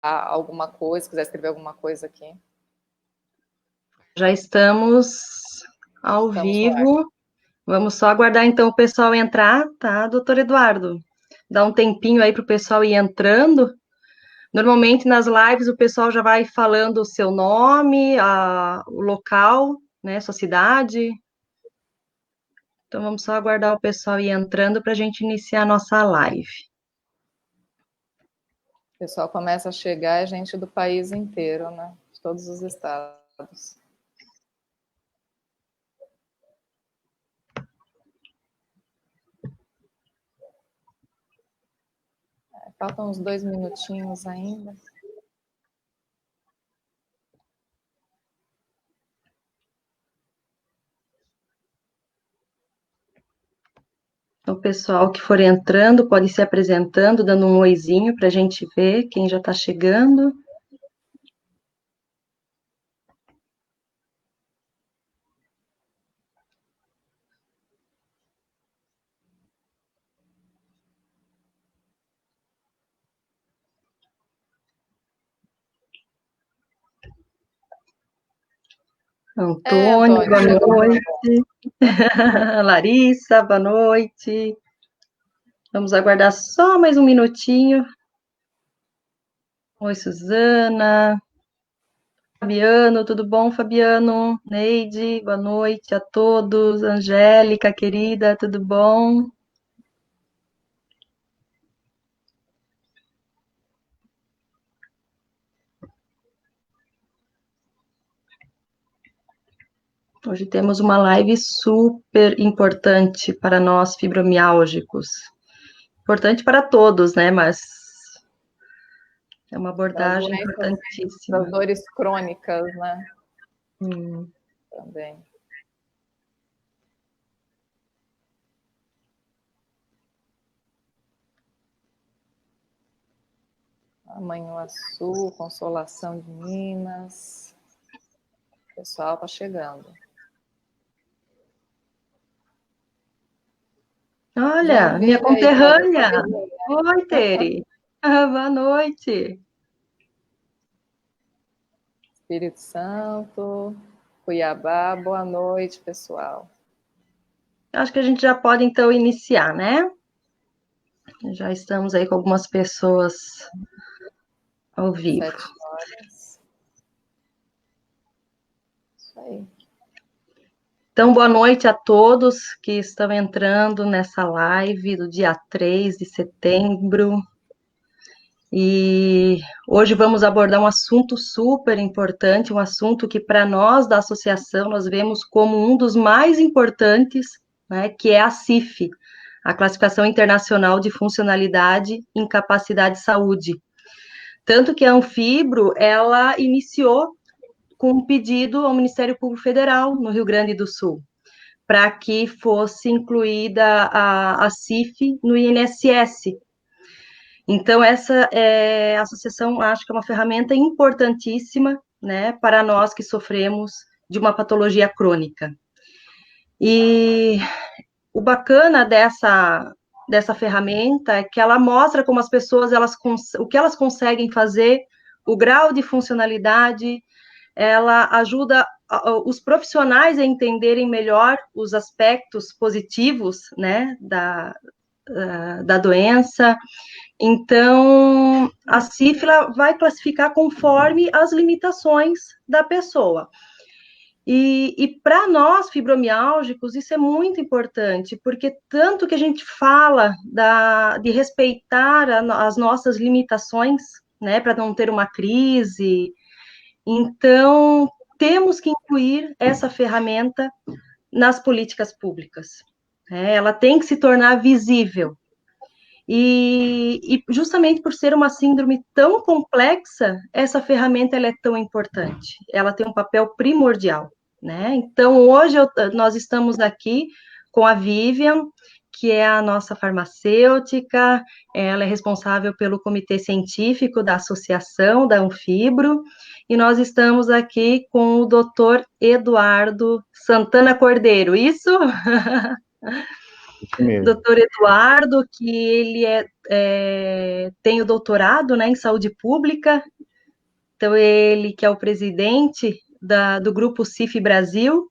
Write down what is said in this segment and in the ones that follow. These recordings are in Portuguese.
alguma coisa, se quiser escrever alguma coisa aqui. Já estamos ao vivo. Vamos só aguardar, então, o pessoal entrar, tá, doutor Eduardo? Dá um tempinho aí para o pessoal ir entrando. Normalmente, nas lives, o pessoal já vai falando o seu nome, o local, né, sua cidade. Então, vamos só aguardar o pessoal ir entrando para a gente iniciar a nossa live. O pessoal começa a chegar, é gente do país inteiro, né? De todos os estados. Faltam uns 2 minutinhos ainda. Então, o pessoal que for entrando pode ir se apresentando, dando um oizinho para a gente ver quem já está chegando. Antônio, boa noite. Larissa, boa noite. Vamos aguardar só mais um minutinho. Oi, Suzana. Fabiano, tudo bom, Fabiano? Neide, boa noite a todos. Angélica, querida, tudo bom? Hoje temos uma live super importante para nós fibromiálgicos. Importante para todos, né? Mas é uma abordagem importantíssima. Das dores crônicas, né? Também. Manhuaçu, Consolação de Minas. O pessoal está chegando. Olha, minha conterrânea. Oi, Tere. Boa noite. Espírito Santo, Cuiabá, boa noite, pessoal. Acho que a gente já pode, então, iniciar, né? Já estamos aí com algumas pessoas ao vivo. 7 horas. Isso aí. Então, boa noite a todos que estão entrando nessa live do dia 3 de setembro. E hoje vamos abordar um assunto super importante, um assunto que para nós da associação nós vemos como um dos mais importantes, né, que é a CIF, a Classificação Internacional de Funcionalidade, Incapacidade e Saúde. Tanto que a Anfibro, ela iniciou com um pedido ao Ministério Público Federal, no Rio Grande do Sul, para que fosse incluída a CIF no INSS. Então, essa associação, acho que é uma ferramenta importantíssima, né, para nós que sofremos de uma patologia crônica. E o bacana dessa ferramenta é que ela mostra como as pessoas, o que elas conseguem fazer, o grau de funcionalidade, ela ajuda os profissionais a entenderem melhor os aspectos positivos, né, da doença. Então, a CIF vai classificar conforme as limitações da pessoa. E para nós, fibromiálgicos, isso é muito importante, porque tanto que a gente fala de respeitar as nossas limitações, né, para não ter uma crise. Então, temos que incluir essa ferramenta nas políticas públicas. Ela tem que se tornar visível. E justamente por ser uma síndrome tão complexa, essa ferramenta ela é tão importante. Ela tem um papel primordial, né? Então, hoje nós estamos aqui com a Vivian, que é a nossa farmacêutica, ela é responsável pelo comitê científico da associação, da Anfibro, e nós estamos aqui com o doutor Eduardo Santana Cordeiro, isso? Isso mesmo. Doutor Eduardo, que ele tem o doutorado, né, em saúde pública, então ele que é o presidente do grupo CIF Brasil,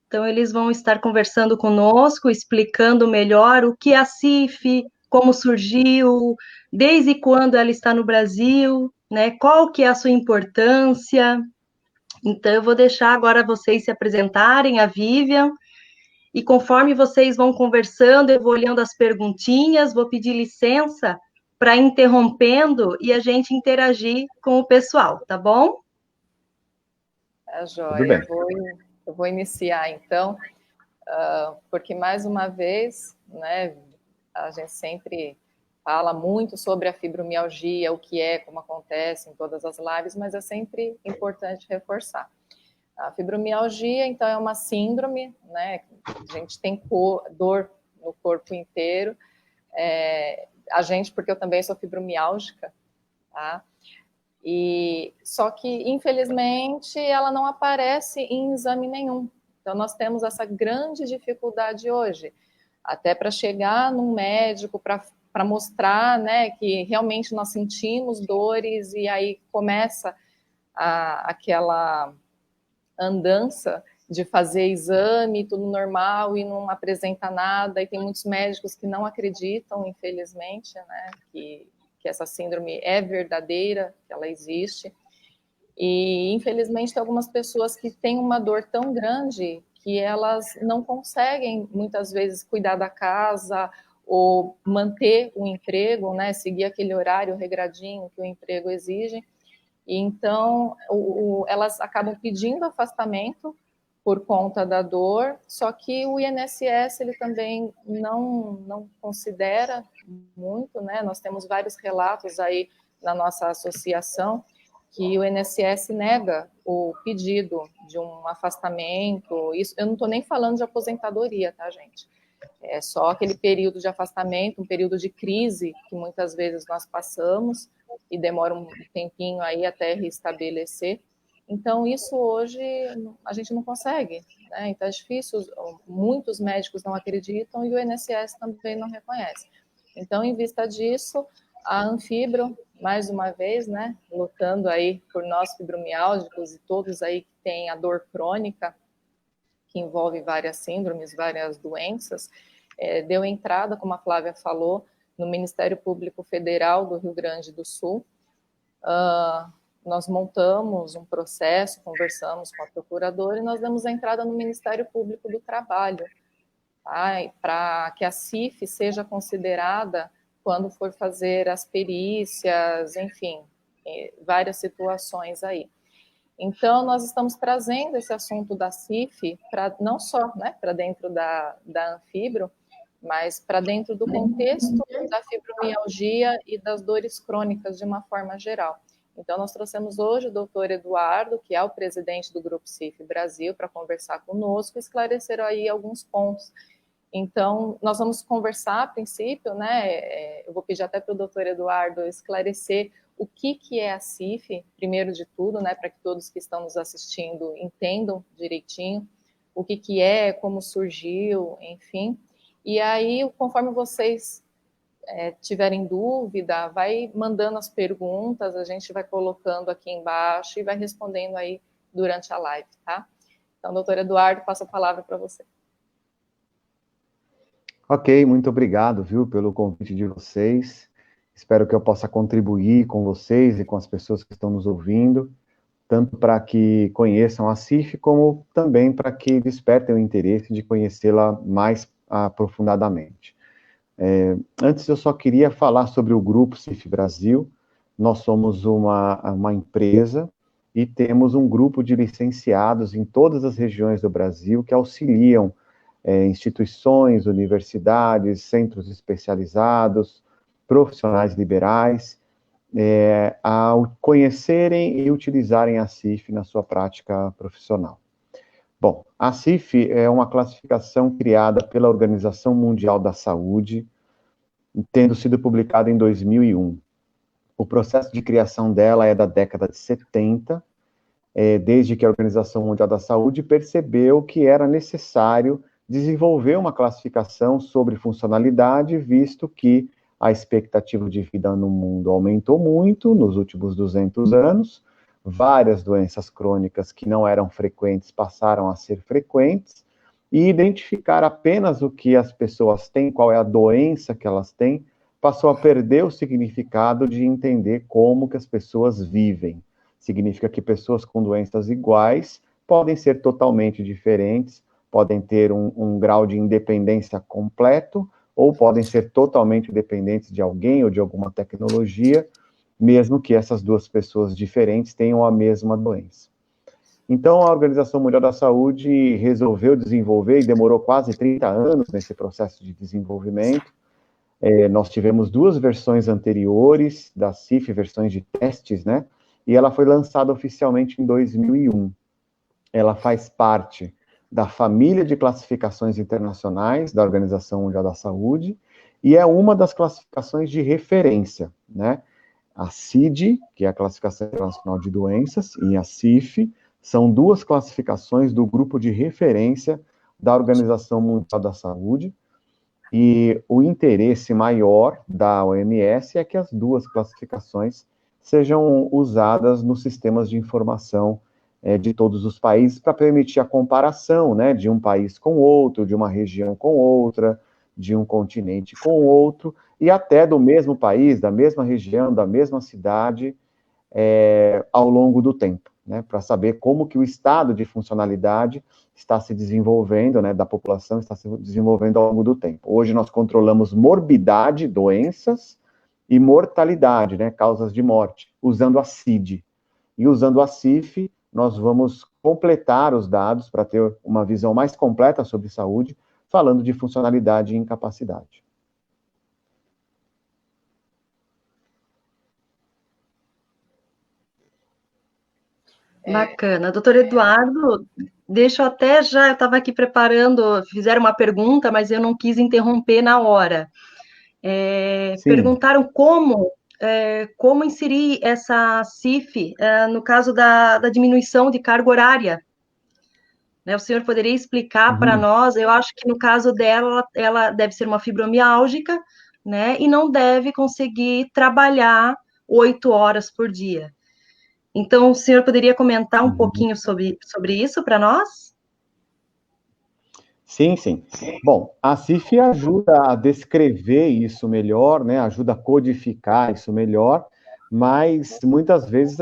então eles vão estar conversando conosco, explicando melhor o que é a CIF, como surgiu, desde quando ela está no Brasil, né, qual que é a sua importância. Então eu vou deixar agora vocês se apresentarem, a Vivian, e conforme vocês vão conversando, eu vou olhando as perguntinhas, vou pedir licença para interrompendo e a gente interagir com o pessoal, tá bom? Tudo bem. Eu vou iniciar, então, porque, mais uma vez, né, a gente sempre fala muito sobre a fibromialgia, o que é, como acontece em todas as lives, mas é sempre importante reforçar. A fibromialgia, então, é uma síndrome, né? A gente tem dor no corpo inteiro. A gente, porque eu também sou fibromiálgica, tá? Só que, infelizmente, ela não aparece em exame nenhum. Então, nós temos essa grande dificuldade hoje, até para chegar num médico, para mostrar, né, que realmente nós sentimos dores, e aí começa aquela andança de fazer exame, tudo normal, e não apresenta nada, e tem muitos médicos que não acreditam, infelizmente, né, que essa síndrome é verdadeira, que ela existe, e infelizmente tem algumas pessoas que têm uma dor tão grande que elas não conseguem, muitas vezes, cuidar da casa, ou manter o emprego, né, seguir aquele horário regradinho que o emprego exige. E então, elas acabam pedindo afastamento por conta da dor, só que o INSS ele também não considera muito, né? Nós temos vários relatos aí na nossa associação que o INSS nega o pedido de um afastamento. Isso, eu não estou nem falando de aposentadoria, tá, gente? É só aquele período de afastamento, um período de crise que muitas vezes nós passamos e demora um tempinho aí até restabelecer. Então, isso hoje a gente não consegue, né? Então, é difícil, muitos médicos não acreditam e o INSS também não reconhece. Então, em vista disso, a Anfibro, mais uma vez, né, lutando aí por nós fibromiálgicos e todos aí que têm a dor crônica, que envolve várias síndromes, várias doenças, deu entrada, como a Flávia falou, no Ministério Público Federal do Rio Grande do Sul. Nós montamos um processo, conversamos com a procuradora e nós demos entrada no Ministério Público do Trabalho, tá? Para que a CIF seja considerada quando for fazer as perícias, enfim, várias situações aí. Então, nós estamos trazendo esse assunto da CIF para não só, né, para dentro da Anfibro, mas para dentro do contexto da fibromialgia e das dores crônicas de uma forma geral. Então, nós trouxemos hoje o doutor Eduardo, que é o presidente do Grupo CIF Brasil, para conversar conosco e esclarecer aí alguns pontos. Então, nós vamos conversar a princípio, né? Eu vou pedir até para o doutor Eduardo esclarecer o que é a CIF, primeiro de tudo, né? Para que todos que estão nos assistindo entendam direitinho o que é, como surgiu, enfim. E aí, conforme vocês tiverem dúvida, vai mandando as perguntas, a gente vai colocando aqui embaixo e vai respondendo aí durante a live, tá? Então, doutor Eduardo, passo a palavra para você. Ok, muito obrigado, viu, pelo convite de vocês. Espero que eu possa contribuir com vocês e com as pessoas que estão nos ouvindo, tanto para que conheçam a CIF, como também para que despertem o interesse de conhecê-la mais aprofundadamente. Antes, eu só queria falar sobre o Grupo CIF Brasil. Nós somos uma empresa e temos um grupo de licenciados em todas as regiões do Brasil que auxiliam instituições, universidades, centros especializados, profissionais liberais, a conhecerem e utilizarem a CIF na sua prática profissional. Bom, a CIF é uma classificação criada pela Organização Mundial da Saúde, tendo sido publicada em 2001. O processo de criação dela é da década de 70, desde que a Organização Mundial da Saúde percebeu que era necessário desenvolver uma classificação sobre funcionalidade, visto que a expectativa de vida no mundo aumentou muito nos últimos 200 anos, várias doenças crônicas que não eram frequentes passaram a ser frequentes, e identificar apenas o que as pessoas têm, qual é a doença que elas têm, passou a perder o significado de entender como que as pessoas vivem. Significa que pessoas com doenças iguais podem ser totalmente diferentes, podem ter um grau de independência completo, ou podem ser totalmente dependentes de alguém ou de alguma tecnologia, mesmo que essas duas pessoas diferentes tenham a mesma doença. Então, a Organização Mundial da Saúde resolveu desenvolver, e demorou quase 30 anos nesse processo de desenvolvimento. Nós tivemos 2 versões anteriores da CIF, versões de testes, né? E ela foi lançada oficialmente em 2001. Ela faz parte da família de classificações internacionais da Organização Mundial da Saúde, e é uma das classificações de referência, né? A CID, que é a Classificação Internacional de Doenças, e a CIF, são 2 classificações do grupo de referência da Organização Mundial da Saúde, e o interesse maior da OMS é que as 2 classificações sejam usadas nos sistemas de informação de todos os países para permitir a comparação, né, de um país com outro, de uma região com outra, de um continente com outro, e até do mesmo país, da mesma região, da mesma cidade, ao longo do tempo, né, para saber como que o estado de funcionalidade está se desenvolvendo, né, da população está se desenvolvendo ao longo do tempo. Hoje nós controlamos morbidade, doenças, e mortalidade, né, causas de morte, usando a CID. E usando a CIF, nós vamos completar os dados para ter uma visão mais completa sobre saúde, falando de funcionalidade e incapacidade. Bacana. Doutor Eduardo, deixa eu até já, eu estava aqui preparando, fizeram uma pergunta, mas eu não quis interromper na hora. Perguntaram como inserir essa CIF no caso da diminuição de carga horária. Né, o senhor poderia explicar para nós? Eu acho que no caso dela, ela deve ser uma fibromialgica, né, e não deve conseguir trabalhar 8 horas por dia. Então, o senhor poderia comentar um pouquinho sobre isso para nós? Sim, sim. Bom, a CIF ajuda a descrever isso melhor, né? Ajuda a codificar isso melhor, mas muitas vezes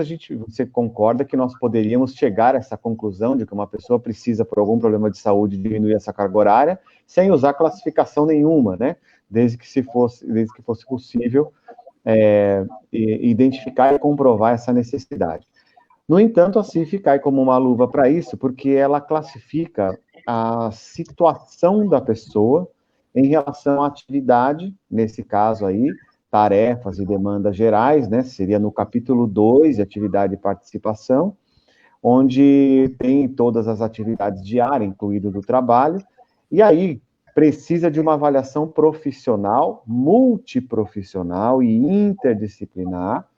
você concorda que nós poderíamos chegar a essa conclusão de que uma pessoa precisa, por algum problema de saúde, diminuir essa carga horária, sem usar classificação nenhuma, né? Desde que fosse possível identificar e comprovar essa necessidade. No entanto, a CIF cai como uma luva para isso, porque ela classifica a situação da pessoa em relação à atividade, nesse caso aí, tarefas e demandas gerais, né? Seria no capítulo 2, atividade e participação, onde tem todas as atividades diárias, incluído do trabalho, e aí precisa de uma avaliação profissional, multiprofissional e interdisciplinar,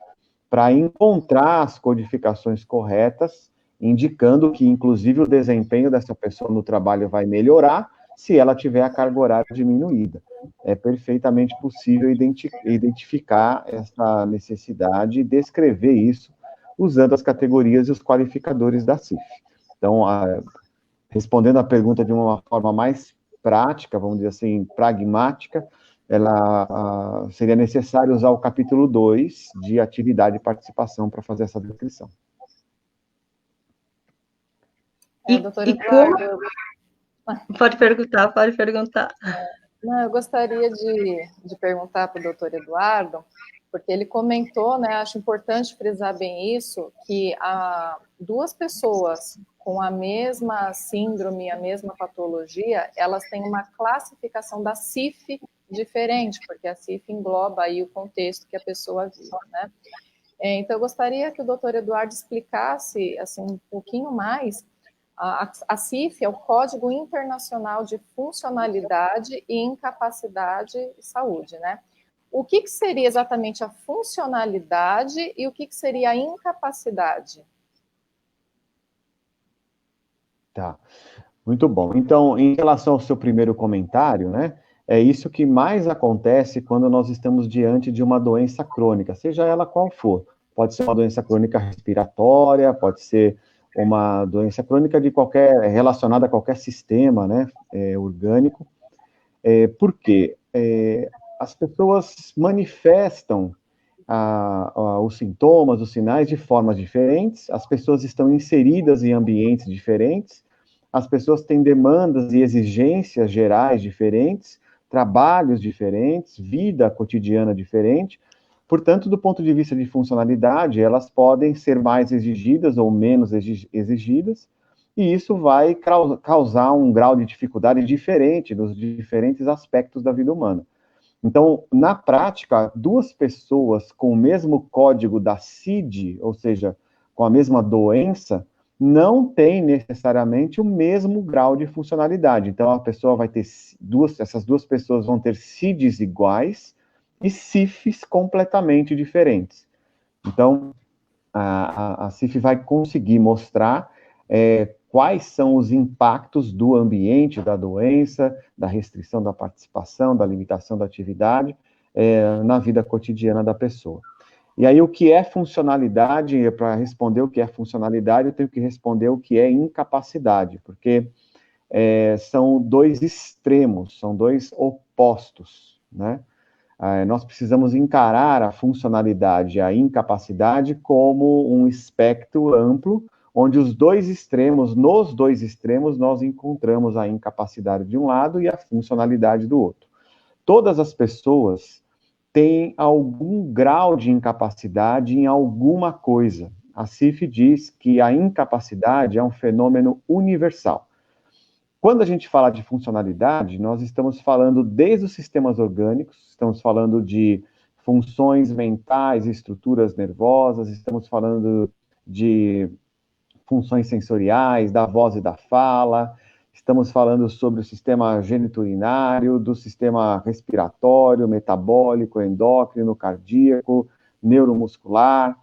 para encontrar as codificações corretas, indicando que, inclusive, o desempenho dessa pessoa no trabalho vai melhorar se ela tiver a carga horária diminuída. É perfeitamente possível identificar essa necessidade e descrever isso usando as categorias e os qualificadores da CIF. Então, respondendo a pergunta de uma forma mais prática, vamos dizer assim, pragmática, seria necessário usar o capítulo 2 de atividade e participação para fazer essa descrição. Doutor Eduardo... Pode perguntar. Não, eu gostaria de perguntar para o doutor Eduardo, porque ele comentou, né, acho importante frisar bem isso, que 2 pessoas com a mesma síndrome, a mesma patologia, elas têm uma classificação da CIF diferente, porque a CIF engloba aí o contexto que a pessoa vive, né? Então, eu gostaria que o doutor Eduardo explicasse, assim, um pouquinho mais. A CIF é o Código Internacional de Funcionalidade e Incapacidade e Saúde, né? O que seria exatamente a funcionalidade e o que seria a incapacidade? Tá. Muito bom. Então, em relação ao seu primeiro comentário, né, é isso que mais acontece quando nós estamos diante de uma doença crônica, seja ela qual for. Pode ser uma doença crônica respiratória, pode ser uma doença crônica de qualquer, relacionada a qualquer sistema, né, orgânico. Por quê? As pessoas manifestam os sintomas, os sinais de formas diferentes, as pessoas estão inseridas em ambientes diferentes, as pessoas têm demandas e exigências gerais diferentes, trabalhos diferentes, vida cotidiana diferente. Portanto, do ponto de vista de funcionalidade, elas podem ser mais exigidas ou menos exigidas, e isso vai causar um grau de dificuldade diferente nos diferentes aspectos da vida humana. Então, na prática, duas pessoas com o mesmo código da CID, ou seja, com a mesma doença, não têm necessariamente o mesmo grau de funcionalidade. Então, a pessoa vai ter essas duas pessoas vão ter CIDs iguais e CIFs completamente diferentes. Então, a CIF vai conseguir mostrar quais são os impactos do ambiente, da doença, da restrição da participação, da limitação da atividade na vida cotidiana da pessoa. E aí, o que é funcionalidade? Para responder o que é funcionalidade, eu tenho que responder o que é incapacidade, porque são dois extremos, são dois opostos, né? Nós precisamos encarar a funcionalidade e a incapacidade como um espectro amplo, onde nos dois extremos, nós encontramos a incapacidade de um lado e a funcionalidade do outro. Todas as pessoas têm algum grau de incapacidade em alguma coisa. A CIF diz que a incapacidade é um fenômeno universal. Quando a gente fala de funcionalidade, nós estamos falando desde os sistemas orgânicos, estamos falando de funções mentais, estruturas nervosas, estamos falando de funções sensoriais, da voz e da fala, estamos falando sobre o sistema geniturinário, do sistema respiratório, metabólico, endócrino, cardíaco, neuromuscular,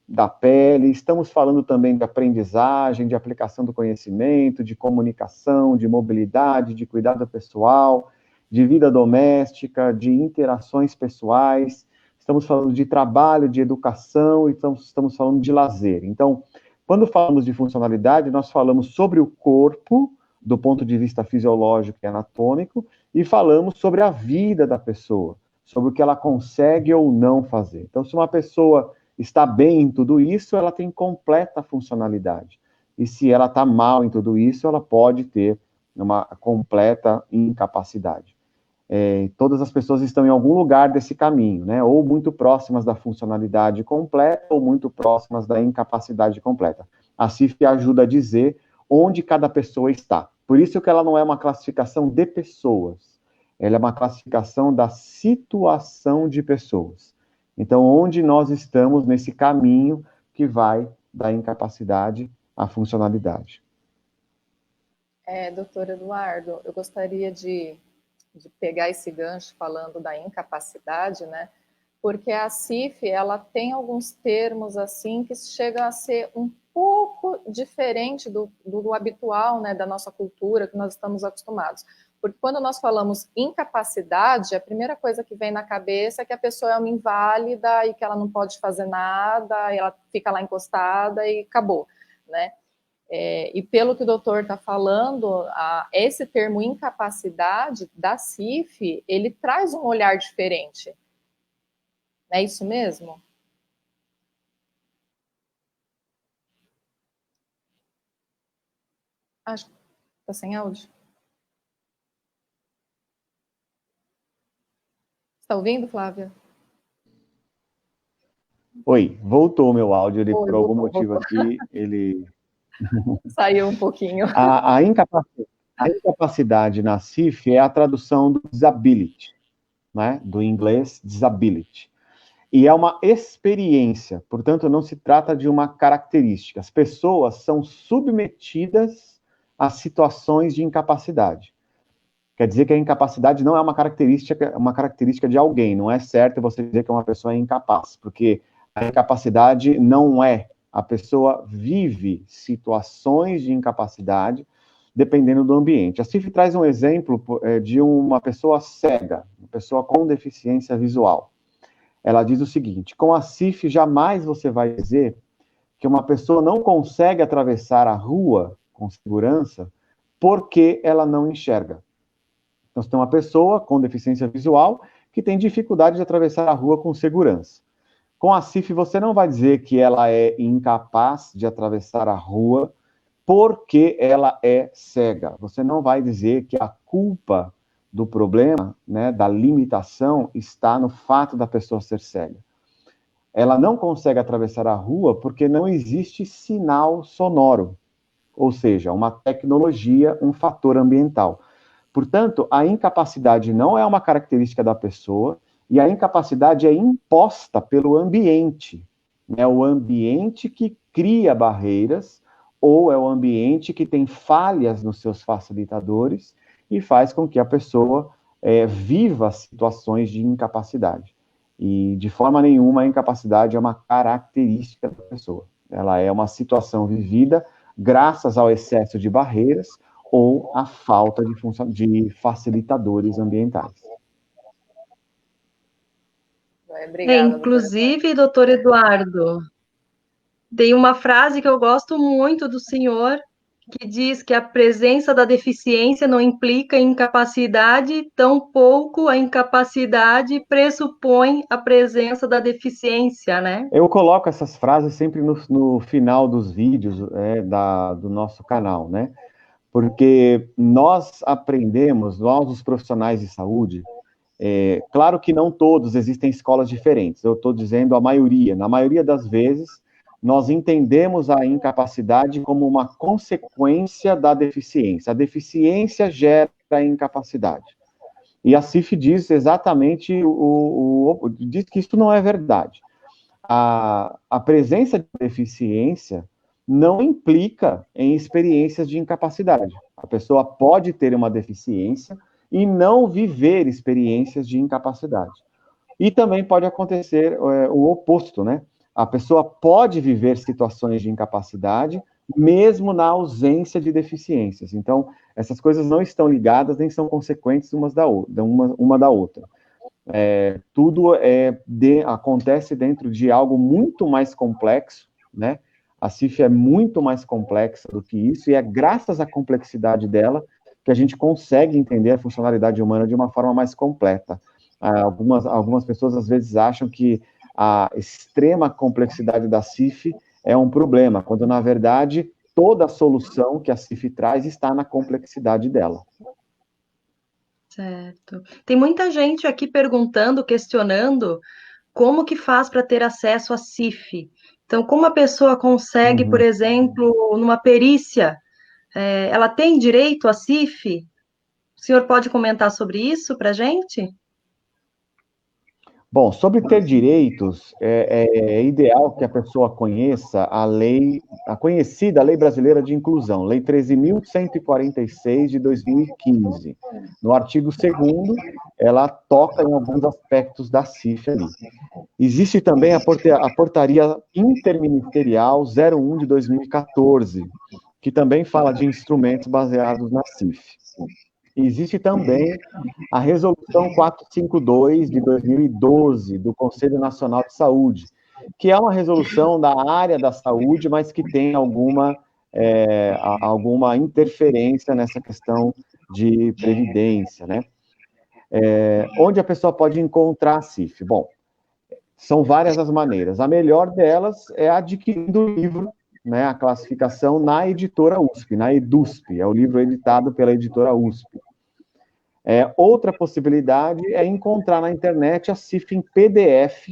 da pele, estamos falando também de aprendizagem, de aplicação do conhecimento, de comunicação, de mobilidade, de cuidado pessoal, de vida doméstica, de interações pessoais, estamos falando de trabalho, de educação, e estamos falando de lazer. Então, quando falamos de funcionalidade, nós falamos sobre o corpo, do ponto de vista fisiológico e anatômico, e falamos sobre a vida da pessoa, sobre o que ela consegue ou não fazer. Então, se uma pessoa está bem em tudo isso, ela tem completa funcionalidade. E se ela está mal em tudo isso, ela pode ter uma completa incapacidade. Todas as pessoas estão em algum lugar desse caminho, né? Ou muito próximas da funcionalidade completa, ou muito próximas da incapacidade completa. A CIF ajuda a dizer onde cada pessoa está. Por isso que ela não é uma classificação de pessoas, ela é uma classificação da situação de pessoas. Então, onde nós estamos nesse caminho que vai da incapacidade à funcionalidade. Doutor Eduardo, eu gostaria de pegar esse gancho falando da incapacidade, né? Porque a CIF, ela tem alguns termos, assim, que chegam a ser um pouco diferente do habitual, né, da nossa cultura, que nós estamos acostumados. Porque quando nós falamos incapacidade, a primeira coisa que vem na cabeça é que a pessoa é uma inválida e que ela não pode fazer nada, e ela fica lá encostada e acabou, né? E pelo que o doutor está falando, esse termo incapacidade da CIF, ele traz um olhar diferente. É isso mesmo? Acho que está sem áudio. Está ouvindo, Flávia? Oi, voltou o meu áudio, ele, por algum voltou. motivo aqui, ele... Saiu um pouquinho. A incapacidade na CIF é a tradução do disability, né? Do inglês disability. E é uma experiência, portanto, não se trata de uma característica. As pessoas são submetidas a situações de incapacidade. Quer dizer que a incapacidade não é uma característica de alguém. Não é certo você dizer que uma pessoa é incapaz, porque a incapacidade não é. A pessoa vive situações de incapacidade dependendo do ambiente. A CIF traz um exemplo de uma pessoa cega, uma pessoa com deficiência visual. Ela diz o seguinte: com a CIF jamais você vai dizer que uma pessoa não consegue atravessar a rua com segurança porque ela não enxerga. Então, você tem uma pessoa com deficiência visual que tem dificuldade de atravessar a rua com segurança. Com a CIF, você não vai dizer que ela é incapaz de atravessar a rua porque ela é cega. Você não vai dizer que a culpa do problema, né, da limitação, está no fato da pessoa ser cega. Ela não consegue atravessar a rua porque não existe sinal sonoro, ou seja, uma tecnologia, um fator ambiental. Portanto, a incapacidade não é uma característica da pessoa, e a incapacidade é imposta pelo ambiente. É o ambiente que cria barreiras, ou é o ambiente que tem falhas nos seus facilitadores e faz com que a pessoa viva situações de incapacidade. E, de forma nenhuma, a incapacidade é uma característica da pessoa. Ela é uma situação vivida graças ao excesso de barreiras ou à falta de facilitadores ambientais. Obrigada, inclusive, doutor Eduardo, tem uma frase que eu gosto muito do senhor, que diz que a presença da deficiência não implica incapacidade, tampouco a incapacidade pressupõe a presença da deficiência, né? Eu coloco essas frases sempre no final dos vídeos do nosso canal, né? Porque nós aprendemos, nós os profissionais de saúde, claro que não todos, existem escolas diferentes, eu estou dizendo a maioria, na maioria das vezes, nós entendemos a incapacidade como uma consequência da deficiência. A deficiência gera a incapacidade. E a CIF diz exatamente, diz que isso não é verdade. A presença de deficiência não implica em experiências de incapacidade. A pessoa pode ter uma deficiência e não viver experiências de incapacidade. E também pode acontecer o oposto, né? A pessoa pode viver situações de incapacidade, mesmo na ausência de deficiências. Então, essas coisas não estão ligadas, nem são consequentes uma da outra. Tudo acontece dentro de algo muito mais complexo, né? A CIF é muito mais complexa do que isso, e é graças à complexidade dela que a gente consegue entender a funcionalidade humana de uma forma mais completa. Algumas pessoas, às vezes, acham que a extrema complexidade da CIF é um problema, quando, na verdade, toda a solução que a CIF traz está na complexidade dela. Certo. Tem muita gente aqui perguntando, questionando, como que faz para ter acesso à CIF? Então, como a pessoa consegue, por exemplo, numa perícia, ela tem direito à CIF? O senhor pode comentar sobre isso para a gente? Bom, sobre ter direitos, é ideal que a pessoa conheça a conhecida Lei Brasileira de Inclusão, Lei 13.146 de 2015. No artigo 2º, ela toca em alguns aspectos da CIF ali. Existe também a Portaria Interministerial 01 de 2014, que também fala de instrumentos baseados na CIF. Existe também a Resolução 452 de 2012, do Conselho Nacional de Saúde, que é uma resolução da área da saúde, mas que tem alguma interferência nessa questão de previdência, né? Onde a pessoa pode encontrar a CIF? Bom, são várias as maneiras. A melhor delas é adquirindo o livro, né, a classificação na editora USP, na EDUSP, é o livro editado pela editora USP. Outra possibilidade é encontrar na internet a CIF em PDF,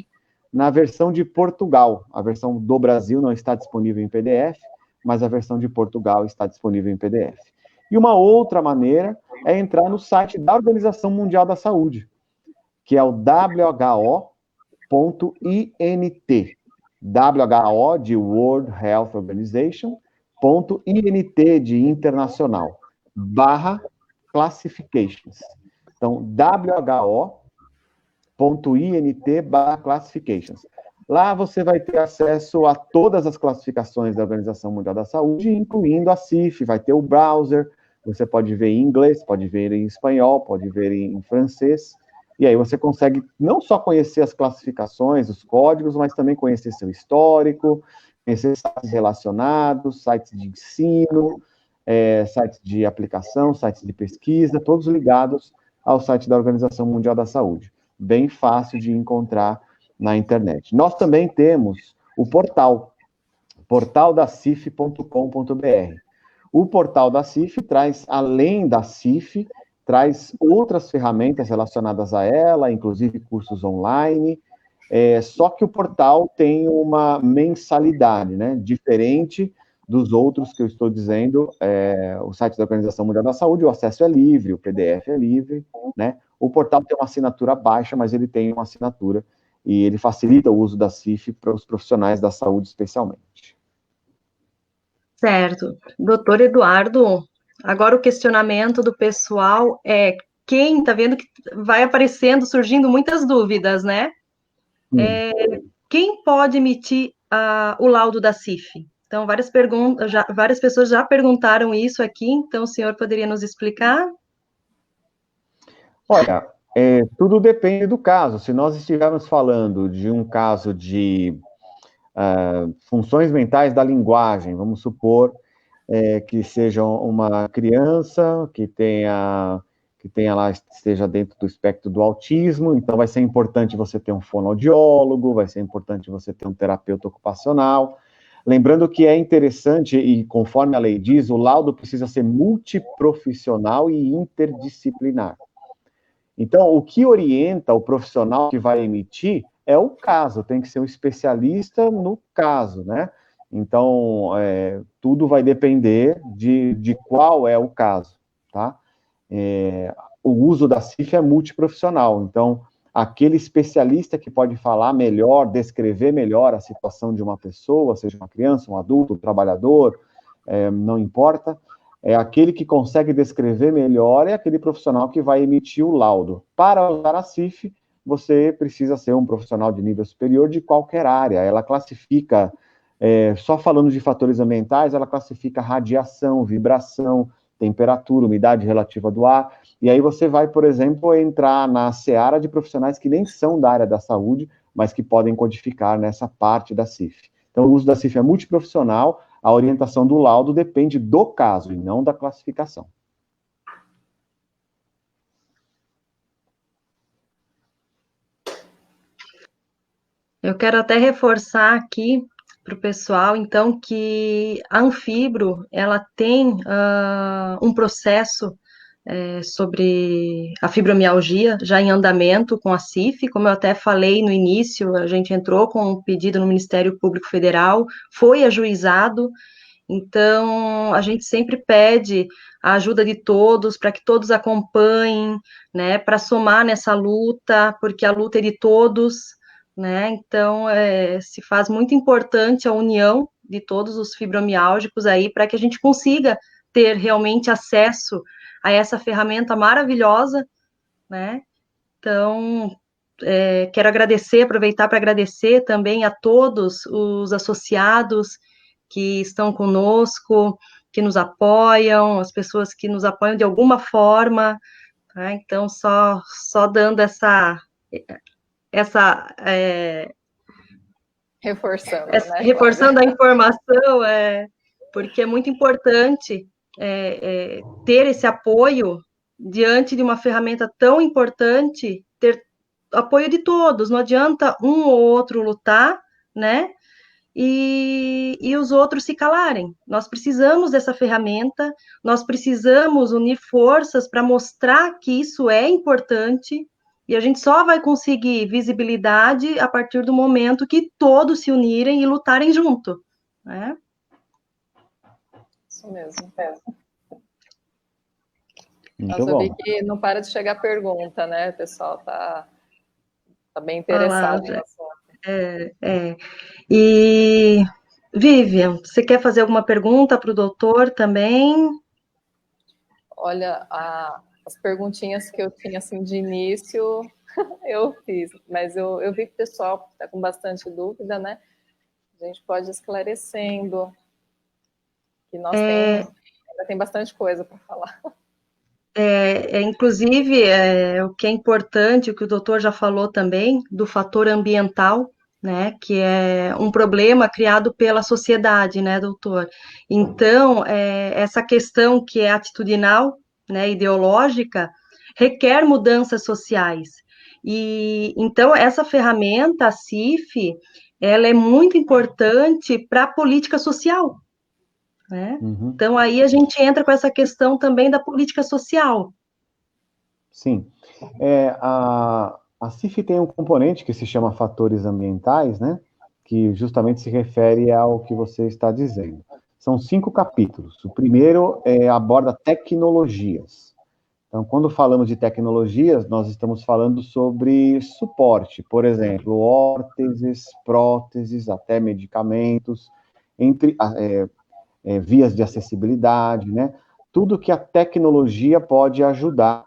na versão de Portugal. A versão do Brasil não está disponível em PDF, mas a versão de Portugal está disponível em PDF. E uma outra maneira é entrar no site da Organização Mundial da Saúde, que é o WHO.int. WHO de World Health Organization, .int de internacional, /classifications. Então, WHO.int/classifications. Lá você vai ter acesso a todas as classificações da Organização Mundial da Saúde, incluindo a CIF, vai ter o browser, você pode ver em inglês, pode ver em espanhol, pode ver em francês, e aí você consegue não só conhecer as classificações, os códigos, mas também conhecer seu histórico, conhecer sites relacionados, sites de ensino, sites de aplicação, sites de pesquisa, todos ligados ao site da Organização Mundial da Saúde. Bem fácil de encontrar na internet. Nós também temos o portaldacif.com.br. O portal da CIF traz, além da CIF, traz outras ferramentas relacionadas a ela, inclusive cursos online, só que o portal tem uma mensalidade, né, diferente dos outros que eu estou dizendo, o site da Organização Mundial da Saúde, o acesso é livre, o PDF é livre, né, o portal tem uma assinatura baixa, mas ele tem uma assinatura, e ele facilita o uso da CIF para os profissionais da saúde especialmente. Certo. Doutor Eduardo, agora o questionamento do pessoal é, quem está vendo que vai aparecendo, surgindo muitas dúvidas, né? Quem pode emitir o laudo da CIF? Então, várias pessoas já perguntaram isso aqui, então o senhor poderia nos explicar? Olha, tudo depende do caso. Se nós estivermos falando de um caso de funções mentais da linguagem, vamos supor que seja uma criança que tenha lá, esteja dentro do espectro do autismo, então vai ser importante você ter um fonoaudiólogo, vai ser importante você ter um terapeuta ocupacional. Lembrando que é interessante, e conforme a lei diz, o laudo precisa ser multiprofissional e interdisciplinar. Então, o que orienta o profissional que vai emitir é o caso, tem que ser um especialista no caso, né? Então, tudo vai depender de qual é o caso, tá? O uso da CIF é multiprofissional, então, aquele especialista que pode falar melhor, descrever melhor a situação de uma pessoa, seja uma criança, um adulto, um trabalhador, não importa, aquele que consegue descrever melhor é aquele profissional que vai emitir o laudo. Para usar a CIF, você precisa ser um profissional de nível superior de qualquer área. Ela classifica, só falando de fatores ambientais, ela classifica radiação, vibração, temperatura, umidade relativa do ar, e aí você vai, por exemplo, entrar na seara de profissionais que nem são da área da saúde, mas que podem codificar nessa parte da CIF. Então, o uso da CIF é multiprofissional, a orientação do laudo depende do caso e não da classificação. Eu quero até reforçar aqui para o pessoal, então, que a Anfibro, ela tem um processo sobre a fibromialgia já em andamento com a CIF, como eu até falei no início, a gente entrou com um pedido no Ministério Público Federal, foi ajuizado, então a gente sempre pede a ajuda de todos, para que todos acompanhem, né, para somar nessa luta, porque a luta é de todos, né, então se faz muito importante a união de todos os fibromiálgicos aí, para que a gente consiga ter realmente acesso a essa ferramenta maravilhosa, né? Então, quero aproveitar para agradecer também a todos os associados que estão conosco, que nos apoiam, as pessoas que nos apoiam de alguma forma, tá? Então, só dando reforçando a informação, porque é muito importante ter esse apoio diante de uma ferramenta tão importante, ter apoio de todos, não adianta um ou outro lutar, né? E os outros se calarem. Nós precisamos dessa ferramenta, nós precisamos unir forças para mostrar que isso é importante, e a gente só vai conseguir visibilidade a partir do momento que todos se unirem e lutarem junto, né? Isso mesmo. Muito Nossa, eu vi bom. que não para de chegar pergunta, né? O pessoal tá bem interessado no assunto. E, Vivian, você quer fazer alguma pergunta para o doutor também? Olha, as perguntinhas que eu tinha assim de início, eu fiz, mas eu vi que o pessoal está com bastante dúvida, né? A gente pode ir esclarecendo que nós temos tem bastante coisa para falar. Inclusive, o que é importante, o que o doutor já falou também, do fator ambiental, né, que é um problema criado pela sociedade, né, doutor? Então, essa questão que é atitudinal, né, ideológica, requer mudanças sociais. E, então, essa ferramenta, a CIF, ela é muito importante para a política social, né? Uhum. Então, aí a gente entra com essa questão também da política social. Sim. A CIF tem um componente que se chama fatores ambientais, né? Que justamente se refere ao que você está dizendo. São 5 capítulos. O primeiro aborda tecnologias. Então, quando falamos de tecnologias, nós estamos falando sobre suporte, por exemplo, órteses, próteses, até medicamentos, entre vias de acessibilidade, né? Tudo que a tecnologia pode ajudar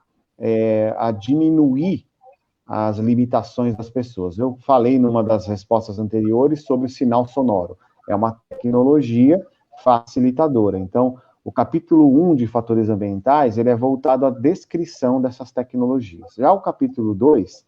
a diminuir as limitações das pessoas. Eu falei numa das respostas anteriores sobre o sinal sonoro. É uma tecnologia facilitadora. Então, o capítulo 1 de fatores ambientais, ele é voltado à descrição dessas tecnologias. Já o capítulo 2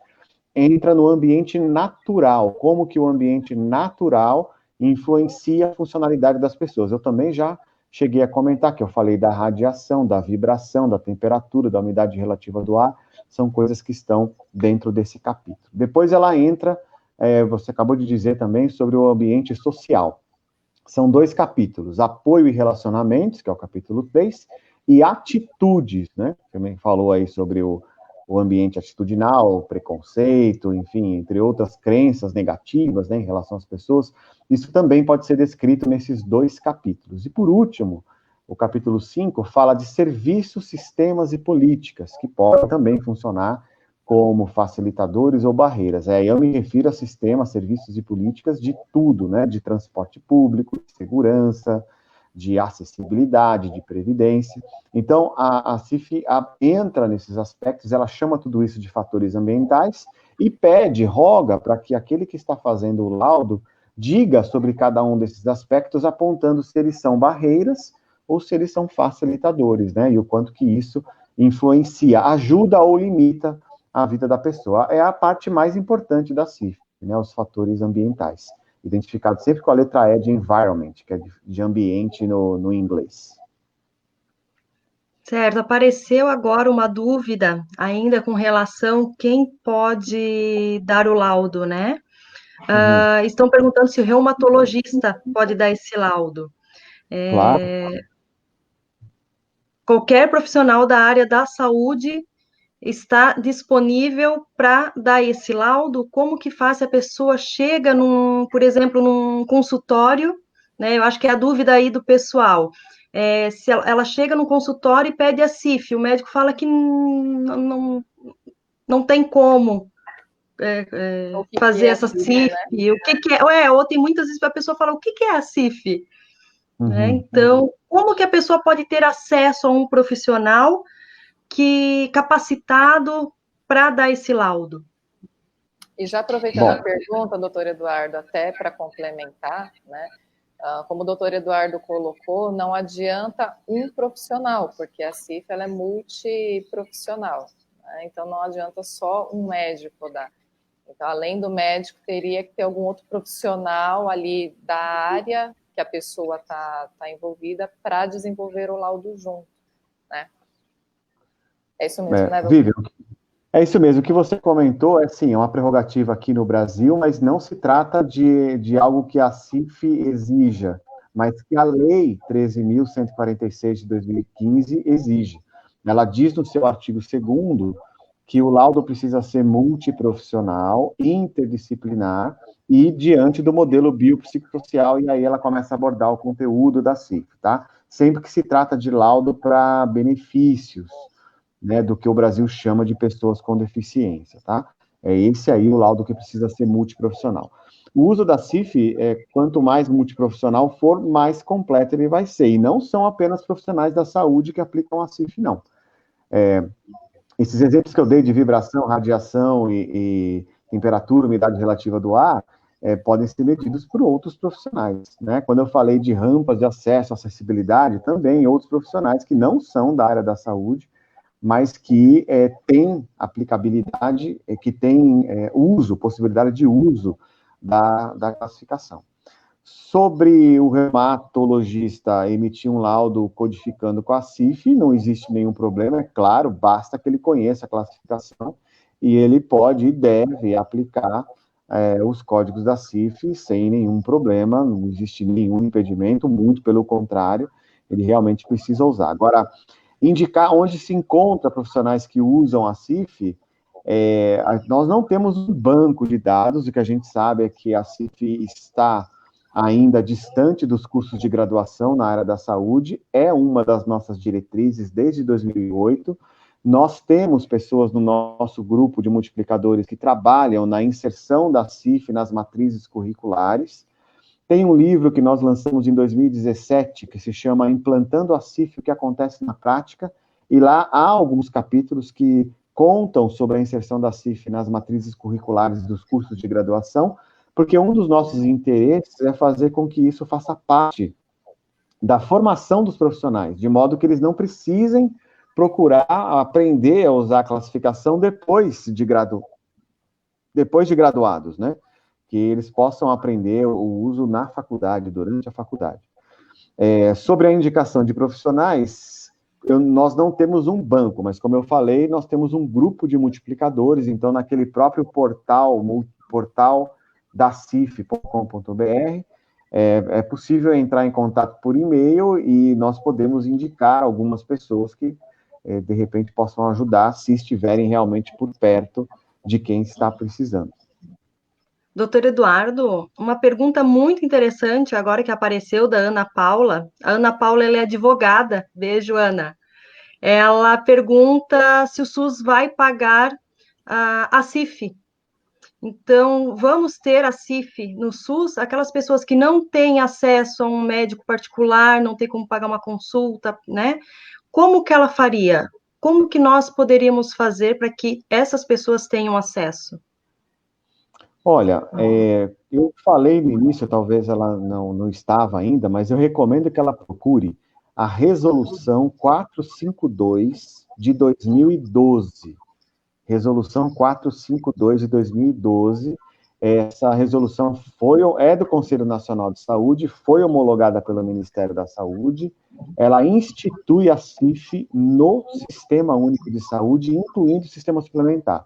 entra no ambiente natural, como que o ambiente natural influencia a funcionalidade das pessoas. Eu também já cheguei a comentar que eu falei da radiação, da vibração, da temperatura, da umidade relativa do ar, são coisas que estão dentro desse capítulo. Depois ela entra, você acabou de dizer também, sobre o ambiente social. São 2 capítulos, apoio e relacionamentos, que é o capítulo 3, e atitudes, né? Também falou aí sobre o ambiente atitudinal, o preconceito, enfim, entre outras crenças negativas, né, em relação às pessoas. Isso também pode ser descrito nesses 2 capítulos. E, por último, o capítulo 5 fala de serviços, sistemas e políticas, que podem também funcionar como facilitadores ou barreiras. Eu me refiro a sistemas, serviços e políticas de tudo, né? De transporte público, de segurança, de acessibilidade, de previdência. Então, a CIF entra nesses aspectos, ela chama tudo isso de fatores ambientais e pede, roga para que aquele que está fazendo o laudo diga sobre cada um desses aspectos, apontando se eles são barreiras ou se eles são facilitadores, né? E o quanto que isso influencia, ajuda ou limita a vida da pessoa. É a parte mais importante da CIF, né, os fatores ambientais, identificados sempre com a letra E de environment, que é de ambiente no inglês. Certo, apareceu agora uma dúvida ainda com relação quem pode dar o laudo, né? Estão perguntando se o reumatologista pode dar esse laudo. Claro. Qualquer profissional da área da saúde está disponível para dar esse laudo? Como que faz se a pessoa chega, por exemplo, num consultório, né? Eu acho que é a dúvida aí do pessoal. Se ela chega no consultório e pede a CIF, o médico fala que não tem como fazer essa CIF. Né? O que é? Ou tem muitas vezes a pessoa fala, o que é a CIF? Né? Então, como que a pessoa pode ter acesso a um profissional capacitado para dar esse laudo? E já aproveitando a pergunta, doutor Eduardo, até para complementar, né? Como o doutor Eduardo colocou, não adianta um profissional, porque a CIF ela é multiprofissional, né? Então não adianta só um médico dar. Então, além do médico, teria que ter algum outro profissional ali da área que a pessoa está envolvida para desenvolver o laudo junto, né? É isso mesmo, né, doutor? Vivian, é isso mesmo. O que você comentou é uma prerrogativa aqui no Brasil, mas não se trata de algo que a CIF exija, mas que a Lei 13.146 de 2015 exige. Ela diz no seu artigo 2º que o laudo precisa ser multiprofissional, interdisciplinar e diante do modelo biopsicossocial, e aí ela começa a abordar o conteúdo da CIF, tá? Sempre que se trata de laudo para benefícios, né, do que o Brasil chama de pessoas com deficiência, tá? É esse aí o laudo que precisa ser multiprofissional. O uso da CIF, quanto mais multiprofissional for, mais completo ele vai ser. E não são apenas profissionais da saúde que aplicam a CIF, não. Esses exemplos que eu dei de vibração, radiação e temperatura, umidade relativa do ar, podem ser medidos por outros profissionais, né? Quando eu falei de rampas de acesso, acessibilidade, também outros profissionais que não são da área da saúde, mas que têm aplicabilidade, que têm uso, possibilidade de uso da classificação. Sobre o reumatologista emitir um laudo codificando com a CIF, não existe nenhum problema, é claro, basta que ele conheça a classificação e ele pode e deve aplicar os códigos da CIF sem nenhum problema, não existe nenhum impedimento, muito pelo contrário, ele realmente precisa usar. Agora, indicar onde se encontra profissionais que usam a CIF, nós não temos um banco de dados, o que a gente sabe é que a CIF está ainda distante dos cursos de graduação na área da saúde, é uma das nossas diretrizes desde 2008. Nós temos pessoas no nosso grupo de multiplicadores que trabalham na inserção da CIF nas matrizes curriculares. Tem um livro que nós lançamos em 2017, que se chama Implantando a CIF, o que acontece na prática, e lá há alguns capítulos que contam sobre a inserção da CIF nas matrizes curriculares dos cursos de graduação, porque um dos nossos interesses é fazer com que isso faça parte da formação dos profissionais, de modo que eles não precisem procurar aprender a usar a classificação depois de graduados, né? Que eles possam aprender o uso na faculdade, durante a faculdade. Sobre a indicação de profissionais, nós não temos um banco, mas como eu falei, nós temos um grupo de multiplicadores, então naquele próprio portal da cif.com.br, é possível entrar em contato por e-mail e nós podemos indicar algumas pessoas que, de repente, possam ajudar se estiverem realmente por perto de quem está precisando. Doutor Eduardo, uma pergunta muito interessante agora que apareceu da Ana Paula. A Ana Paula, ela é advogada. Beijo, Ana. Ela pergunta se o SUS vai pagar a CIF. Então, vamos ter a CIF no SUS, aquelas pessoas que não têm acesso a um médico particular, não tem como pagar uma consulta, né? Como que ela faria? Como que nós poderíamos fazer para que essas pessoas tenham acesso? Olha, eu falei no início, talvez ela não estava ainda, mas eu recomendo que ela procure a Resolução 452 de 2012. Resolução 452 de 2012. Essa resolução é do Conselho Nacional de Saúde, foi homologada pelo Ministério da Saúde. Ela institui a CIF no Sistema Único de Saúde, incluindo o sistema suplementar.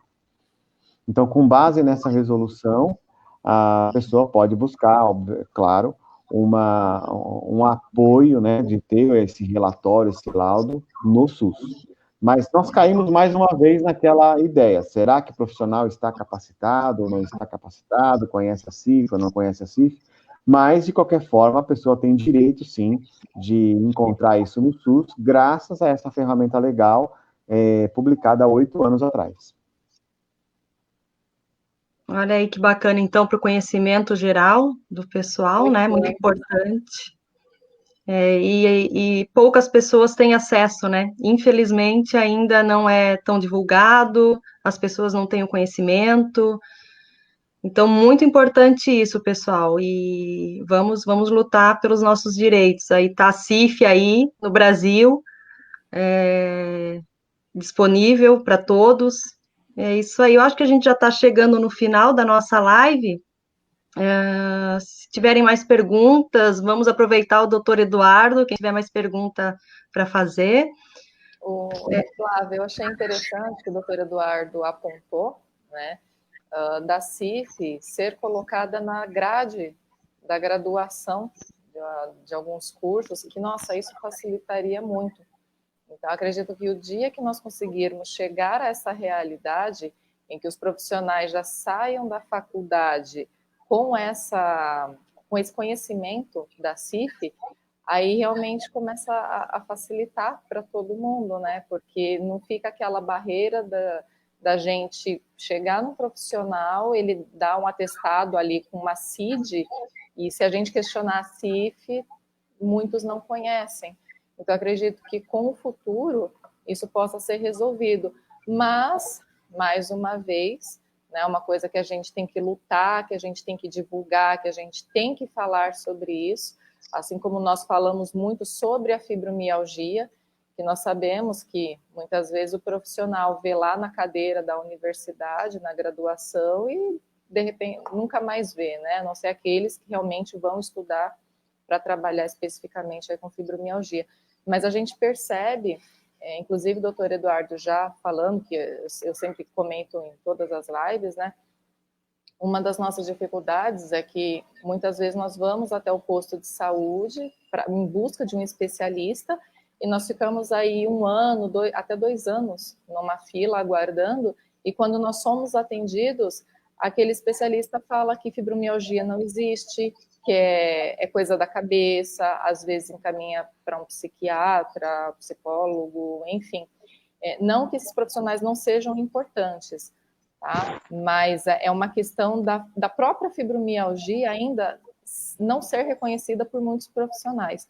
Então, com base nessa resolução, a pessoa pode buscar, claro, um apoio, né, de ter esse relatório, esse laudo no SUS. Mas nós caímos mais uma vez naquela ideia, será que o profissional está capacitado ou não está capacitado, conhece a CIF ou não conhece a CIF? Mas, de qualquer forma, a pessoa tem direito, sim, de encontrar isso no SUS, graças a essa ferramenta legal publicada há 8 anos atrás. Olha aí que bacana, então, para o conhecimento geral do pessoal, né? Muito importante. E poucas pessoas têm acesso, né? Infelizmente, ainda não é tão divulgado, as pessoas não têm o conhecimento. Então, muito importante isso, pessoal. E vamos lutar pelos nossos direitos. Aí tá a CIF aí no Brasil, disponível para todos. É isso aí. Eu acho que a gente já está chegando no final da nossa live. Se tiverem mais perguntas, vamos aproveitar o doutor Eduardo, quem tiver mais pergunta para fazer. Flávia, eu achei interessante que o doutor Eduardo apontou, né, da CIF ser colocada na grade da graduação de alguns cursos, que, nossa, isso facilitaria muito. Então, acredito que o dia que nós conseguirmos chegar a essa realidade em que os profissionais já saiam da faculdade com esse conhecimento da CIF, aí realmente começa a facilitar para todo mundo, né? Porque não fica aquela barreira da gente chegar no profissional, ele dá um atestado ali com uma CID, e se a gente questionar a CIF, muitos não conhecem. Então, acredito que com o futuro isso possa ser resolvido. Mas, mais uma vez, né? Uma coisa que a gente tem que lutar, que a gente tem que divulgar, que a gente tem que falar sobre isso, assim como nós falamos muito sobre a fibromialgia, que nós sabemos que muitas vezes o profissional vê lá na cadeira da universidade, na graduação, e de repente nunca mais vê, né? A não ser aqueles que realmente vão estudar para trabalhar especificamente aí com fibromialgia. Mas a gente percebe, inclusive o doutor Eduardo já falando, que eu sempre comento em todas as lives, né? Uma das nossas dificuldades é que muitas vezes nós vamos até o posto de saúde em busca de um especialista e nós ficamos aí 1 ano, até 2 anos numa fila aguardando, e quando nós somos atendidos, aquele especialista fala que fibromialgia não existe, que é coisa da cabeça, às vezes encaminha para um psiquiatra, psicólogo, enfim. Não que esses profissionais não sejam importantes, tá? Mas é uma questão da própria fibromialgia ainda não ser reconhecida por muitos profissionais.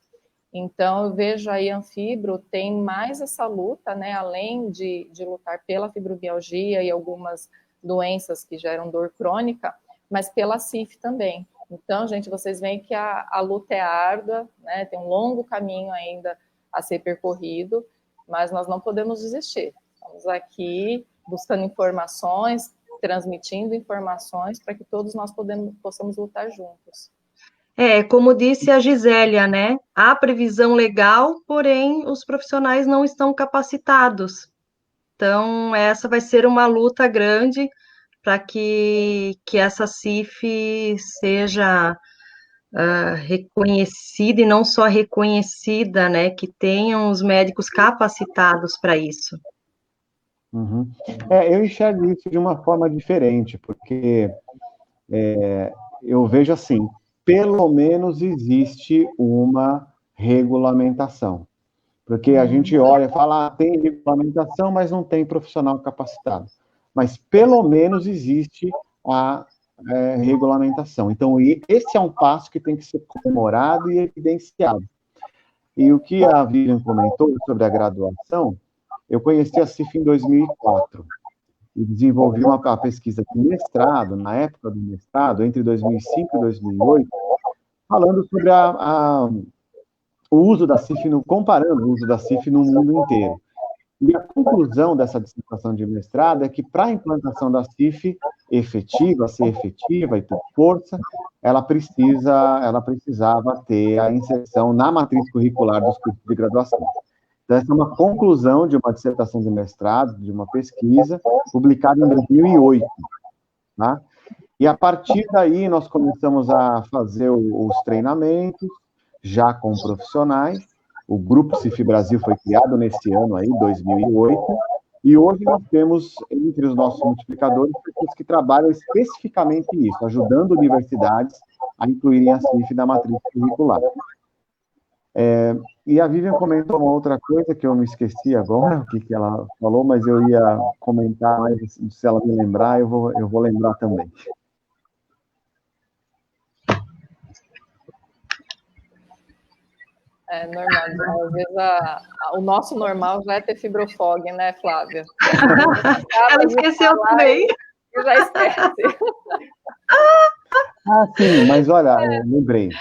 Então, eu vejo aí a Anfibro tem mais essa luta, né, além de lutar pela fibromialgia e algumas doenças que geram dor crônica, mas pela CIF também. Então, gente, vocês veem que a luta é árdua, né, tem um longo caminho ainda a ser percorrido, mas nós não podemos desistir. Estamos aqui buscando informações, transmitindo informações para que todos nós possamos lutar juntos. Como disse a Gisélia, né? Há previsão legal, porém os profissionais não estão capacitados. Então, essa vai ser uma luta grande para que essa CIF seja reconhecida e não só reconhecida, né? Que tenham os médicos capacitados para isso. Uhum. Eu enxergo isso de uma forma diferente, porque eu vejo assim, pelo menos existe uma regulamentação. Porque a gente olha e fala, tem regulamentação, mas não tem profissional capacitado. Mas pelo menos existe a regulamentação. Então, esse é um passo que tem que ser comemorado e evidenciado. E o que a Vivian comentou sobre a graduação, eu conheci a CIF em 2004 e desenvolvi uma pesquisa de mestrado, na época do mestrado, entre 2005 e 2008, falando sobre o uso da CIF, comparando o uso da CIF no mundo inteiro. E a conclusão dessa dissertação de mestrado é que, para a implantação da CIF ser efetiva e ter força, ela precisava ter a inserção na matriz curricular dos cursos de graduação. Então, essa é uma conclusão de uma dissertação de mestrado, de uma pesquisa, publicada em 2008. Tá? E, a partir daí, nós começamos a fazer os treinamentos, já com profissionais. O Grupo CIF Brasil foi criado nesse ano aí, 2008, e hoje nós temos, entre os nossos multiplicadores, pessoas que trabalham especificamente nisso, ajudando universidades a incluírem a CIF na matriz curricular. E a Vivian comentou uma outra coisa que eu me esqueci agora, o que ela falou, mas eu ia comentar, mas se ela me lembrar, eu vou lembrar também. É normal, às vezes o nosso normal já é ter fibrofog, né, Flávia? Ela esqueceu também. E já esquece. Sim, mas olha, lembrei.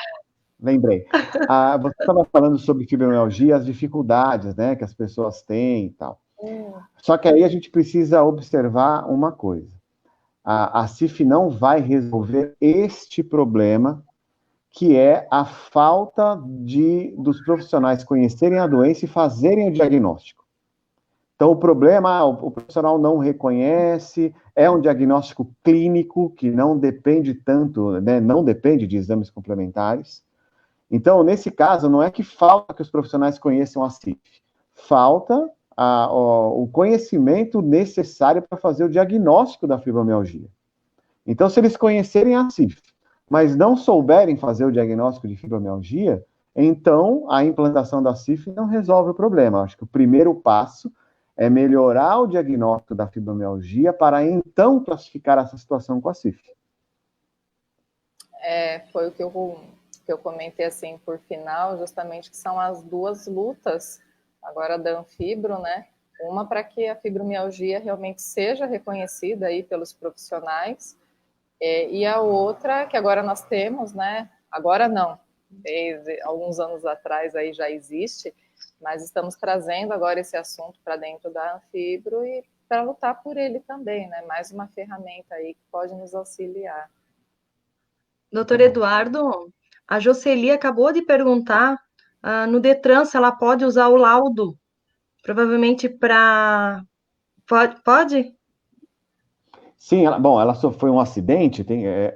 Você estava falando sobre fibromialgia, as dificuldades, né, que as pessoas têm e tal. Só que aí a gente precisa observar uma coisa. A CIF não vai resolver este problema, que é a falta dos profissionais conhecerem a doença e fazerem o diagnóstico. Então, o problema, o profissional não reconhece, é um diagnóstico clínico que não depende tanto, né, não depende de exames complementares. Então, nesse caso, não é que falta que os profissionais conheçam a CIF, falta o conhecimento necessário para fazer o diagnóstico da fibromialgia. Então, se eles conhecerem a CIF, mas não souberem fazer o diagnóstico de fibromialgia, então a implantação da CIF não resolve o problema. Acho que o primeiro passo é melhorar o diagnóstico da fibromialgia para então classificar essa situação com a CIF. Foi o que eu comentei assim por final, justamente que são as duas lutas agora da Anfibro, né? Uma para que a fibromialgia realmente seja reconhecida aí pelos profissionais, e a outra que agora nós temos, né? Agora não, desde alguns anos atrás aí já existe, mas estamos trazendo agora esse assunto para dentro da Anfibro e para lutar por ele também, né? Mais uma ferramenta aí que pode nos auxiliar. Doutor Eduardo, a Jocely acabou de perguntar no Detran se ela pode usar o laudo, provavelmente para... Pode? Sim, ela sofreu um acidente,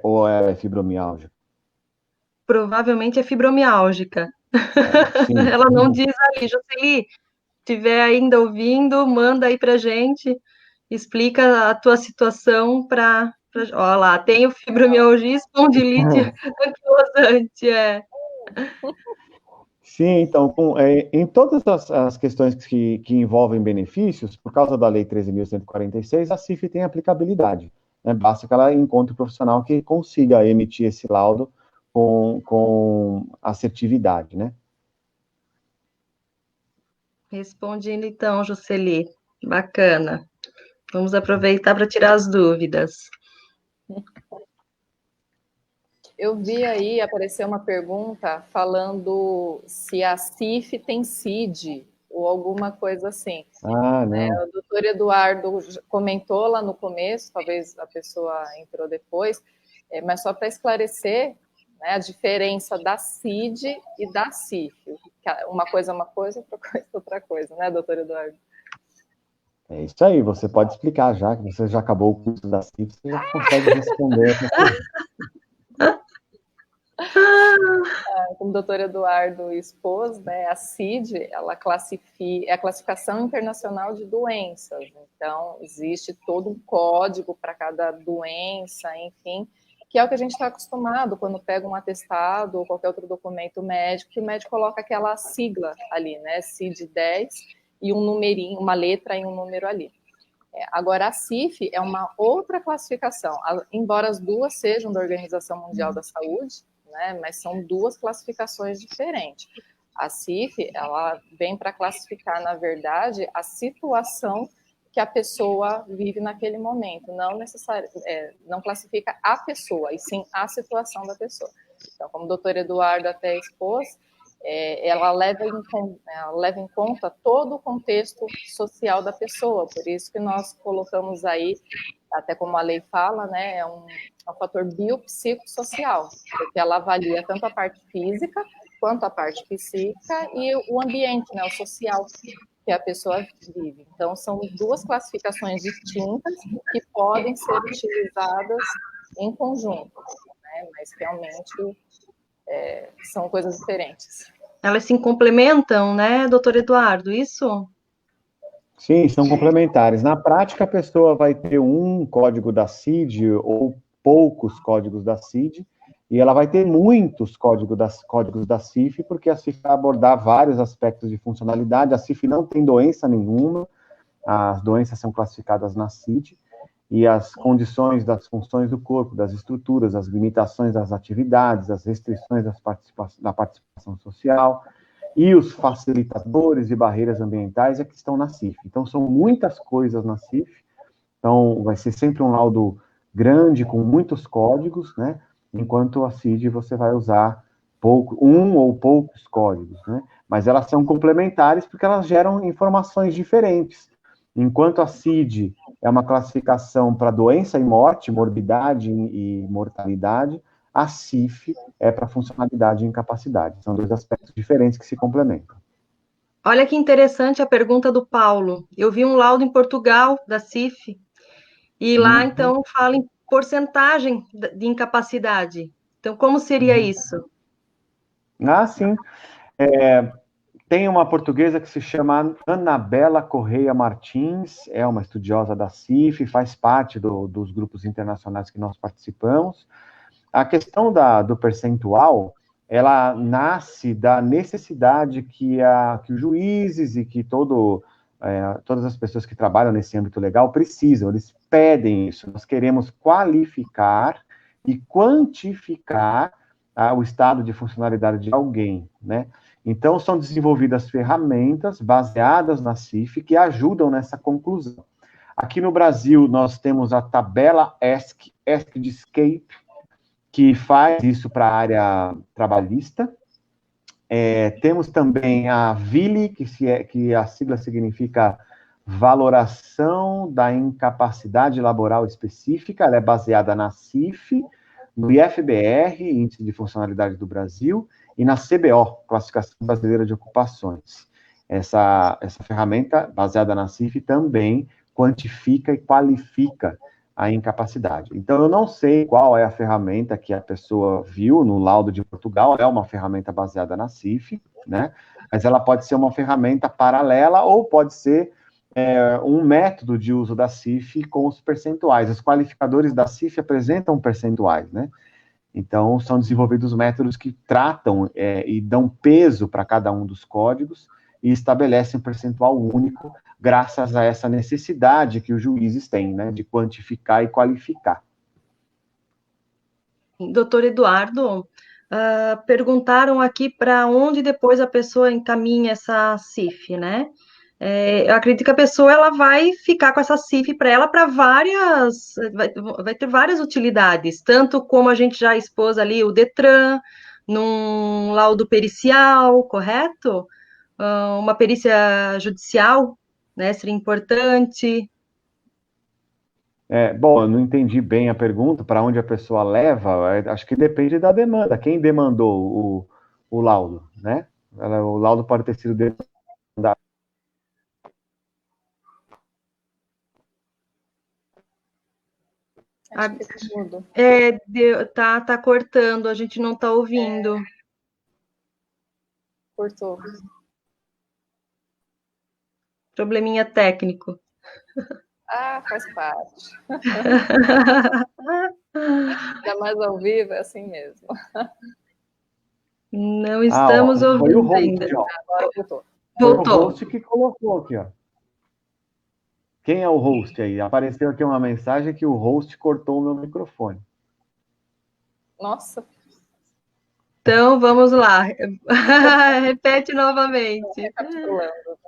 ou é fibromialgia? Provavelmente é fibromiálgica. Sim. Ela não diz ali, Jocely, estiver ainda ouvindo, manda aí pra gente, explica a tua situação Olha lá, tenho fibromialgia e espondilite anquilosante, Sim, então, em todas as questões que envolvem benefícios, por causa da Lei 13.146, a CIF tem aplicabilidade, né? Basta que ela encontre um profissional que consiga emitir esse laudo com assertividade, né? Respondendo então, Jocely, bacana. Vamos aproveitar para tirar as dúvidas. Eu vi aí aparecer uma pergunta falando se a CIF tem CID ou alguma coisa assim. Ah, não. O doutor Eduardo comentou lá no começo, talvez a pessoa entrou depois, mas só para esclarecer, né, a diferença da CID e da CIF. Uma coisa é uma coisa, outra coisa é outra coisa, né, doutor Eduardo? É isso aí, você pode explicar já, que você já acabou o curso da CIF, você já consegue responder. Como o doutor Eduardo expôs, né, a CID, ela é a classificação internacional de doenças. Então, existe todo um código para cada doença, enfim, que é o que a gente está acostumado quando pega um atestado ou qualquer outro documento médico, que o médico coloca aquela sigla ali, né, CID-10, e um numerinho, uma letra e um número ali. Agora, a CIF é uma outra classificação, embora as duas sejam da Organização Mundial da Saúde, né, mas são duas classificações diferentes. A CIF, ela vem para classificar, na verdade, a situação que a pessoa vive naquele momento, não classifica a pessoa, e sim a situação da pessoa. Então, como o doutor Eduardo até expôs, ela leva em conta todo o contexto social da pessoa, por isso que nós colocamos aí, até como a lei fala, né, é um fator biopsicossocial, porque ela avalia tanto a parte física quanto a parte psíquica e o ambiente, né, o social que a pessoa vive. Então, são duas classificações distintas que podem ser utilizadas em conjunto, né, mas realmente são coisas diferentes. Elas se complementam, né, doutor Eduardo? Isso? Sim, são complementares. Na prática, a pessoa vai ter um código da CID ou poucos códigos da CID, e ela vai ter muitos códigos da CIF, porque a CIF vai abordar vários aspectos de funcionalidade. A CIF não tem doença nenhuma, as doenças são classificadas na CID, e as condições das funções do corpo, das estruturas, as limitações das atividades, as restrições da participação social, e os facilitadores e barreiras ambientais é que estão na CIF. Então, são muitas coisas na CIF, então vai ser sempre um laudo grande, com muitos códigos, né? Enquanto a CID você vai usar um ou poucos códigos, né? Mas elas são complementares porque elas geram informações diferentes. Enquanto a CID é uma classificação para doença e morte, morbidade e mortalidade, a CIF é para funcionalidade e incapacidade. São dois aspectos diferentes que se complementam. Olha que interessante a pergunta do Paulo. Eu vi um laudo em Portugal da CIF e lá então fala em porcentagem de incapacidade. Então, como seria isso? Ah, sim. Tem uma portuguesa que se chama Anabela Correia Martins, é uma estudiosa da CIF, faz parte dos grupos internacionais que nós participamos. A questão do percentual, ela nasce da necessidade que os juízes e que todas as pessoas que trabalham nesse âmbito legal precisam, eles pedem isso. Nós queremos qualificar e quantificar o estado de funcionalidade de alguém, né? Então, são desenvolvidas ferramentas baseadas na CIF que ajudam nessa conclusão. Aqui no Brasil, nós temos a tabela ESC de Escape, que faz isso para a área trabalhista. Temos também a VILI, que a sigla significa Valoração da Incapacidade Laboral Específica, ela é baseada na CIF, no IFBR, Índice de Funcionalidade do Brasil, e na CBO, Classificação Brasileira de Ocupações. Essa ferramenta, baseada na CIF, também quantifica e qualifica a incapacidade. Então, eu não sei qual é a ferramenta que a pessoa viu no laudo de Portugal, é uma ferramenta baseada na CIF, né? Mas ela pode ser uma ferramenta paralela ou pode ser um método de uso da CIF com os percentuais. Os qualificadores da CIF apresentam percentuais, né? Então, são desenvolvidos métodos que tratam e dão peso para cada um dos códigos e estabelecem um percentual único, graças a essa necessidade que os juízes têm, né, de quantificar e qualificar. Doutor Eduardo, perguntaram aqui para onde depois a pessoa encaminha essa CIF, né? Eu acredito que a pessoa ela vai ficar com essa CIF para ela para várias, vai ter várias utilidades, tanto como a gente já expôs ali o Detran, num laudo pericial, correto? Uma perícia judicial, né? Seria importante. Bom, eu não entendi bem a pergunta, para onde a pessoa leva, acho que depende da demanda. Quem demandou o laudo, né? O laudo pode ter sido demandado. Acho que tudo. Tá cortando, a gente não tá ouvindo. Cortou. Probleminha técnico. Faz parte. Ainda mais ao vivo, é assim mesmo. Não estamos ouvindo foi o host, ainda. Agora voltou. Foi o host que colocou aqui, ó. Quem é o host aí? Apareceu aqui uma mensagem que o host cortou o meu microfone. Nossa. Então, vamos lá. Repete novamente. Recapitulando.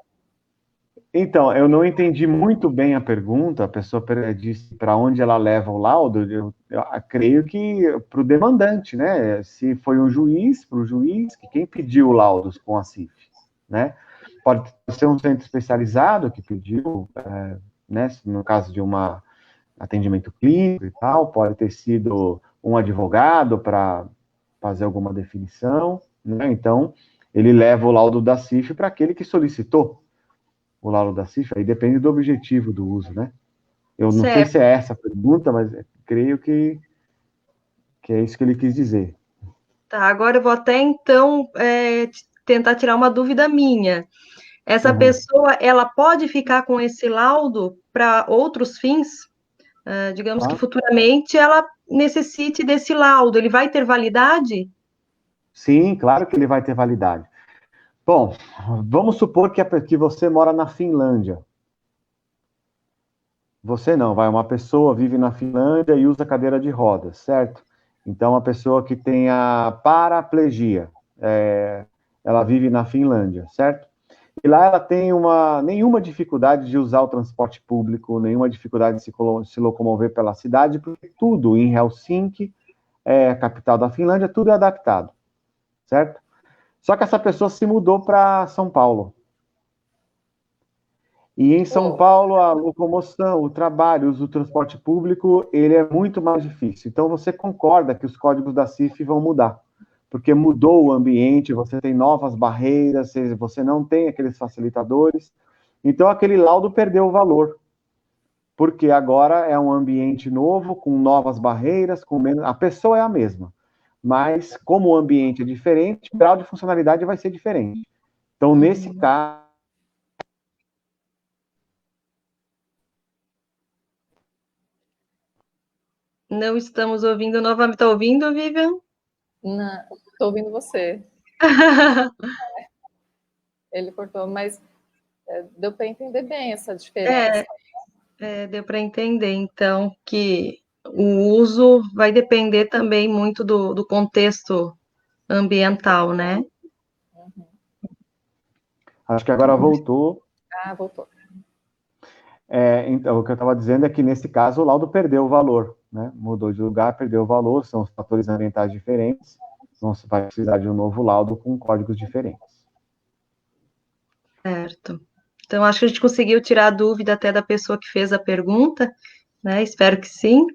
Então, eu não entendi muito bem a pergunta. A pessoa disse para onde ela leva o laudo. Eu creio que para o demandante, né? Se foi um juiz, para o juiz, que quem pediu o laudo com a CIF, né? Pode ser um centro especializado que pediu, né? No caso de um atendimento clínico e tal, pode ter sido um advogado para fazer alguma definição, né? Então, ele leva o laudo da CIF para aquele que solicitou o laudo da CIF, aí depende do objetivo do uso, né? Eu não sei se é essa a pergunta, mas creio que é isso que ele quis dizer. Tá, agora eu vou até, então, tentar tirar uma dúvida minha. Essa pessoa, ela pode ficar com esse laudo para outros fins? Digamos que futuramente ela necessite desse laudo, ele vai ter validade? Sim, claro que ele vai ter validade. Bom, vamos supor que você mora na Finlândia. Você não, uma pessoa vive na Finlândia e usa cadeira de rodas, certo? Então, uma pessoa que tem a paraplegia, ela vive na Finlândia, certo? E lá ela tem nenhuma dificuldade de usar o transporte público, nenhuma dificuldade de se locomover pela cidade, porque tudo em Helsinki, capital da Finlândia, tudo é adaptado, certo? Só que essa pessoa se mudou para São Paulo. E em São Paulo, a locomoção, o trabalho, o uso do transporte público, ele é muito mais difícil. Então, você concorda que os códigos da CIF vão mudar, porque mudou o ambiente, você tem novas barreiras, você não tem aqueles facilitadores. Então, aquele laudo perdeu o valor, porque agora é um ambiente novo, com novas barreiras, com menos... A pessoa é a mesma, mas como o ambiente é diferente, o grau de funcionalidade vai ser diferente. Então, nesse caso, não estamos ouvindo novamente. Está ouvindo, Vivian? Não, estou ouvindo você. Ele cortou, mas deu para entender bem essa diferença. Deu para entender, então, que o uso vai depender também muito do contexto ambiental, né? Uhum. Acho que agora voltou. Ah, voltou. Então, o que eu estava dizendo é que, nesse caso, o laudo perdeu o valor, né? Mudou de lugar, perdeu o valor, são fatores ambientais diferentes, então você vai precisar de um novo laudo com códigos diferentes. Certo. Então, acho que a gente conseguiu tirar a dúvida até da pessoa que fez a pergunta, né? Espero que sim.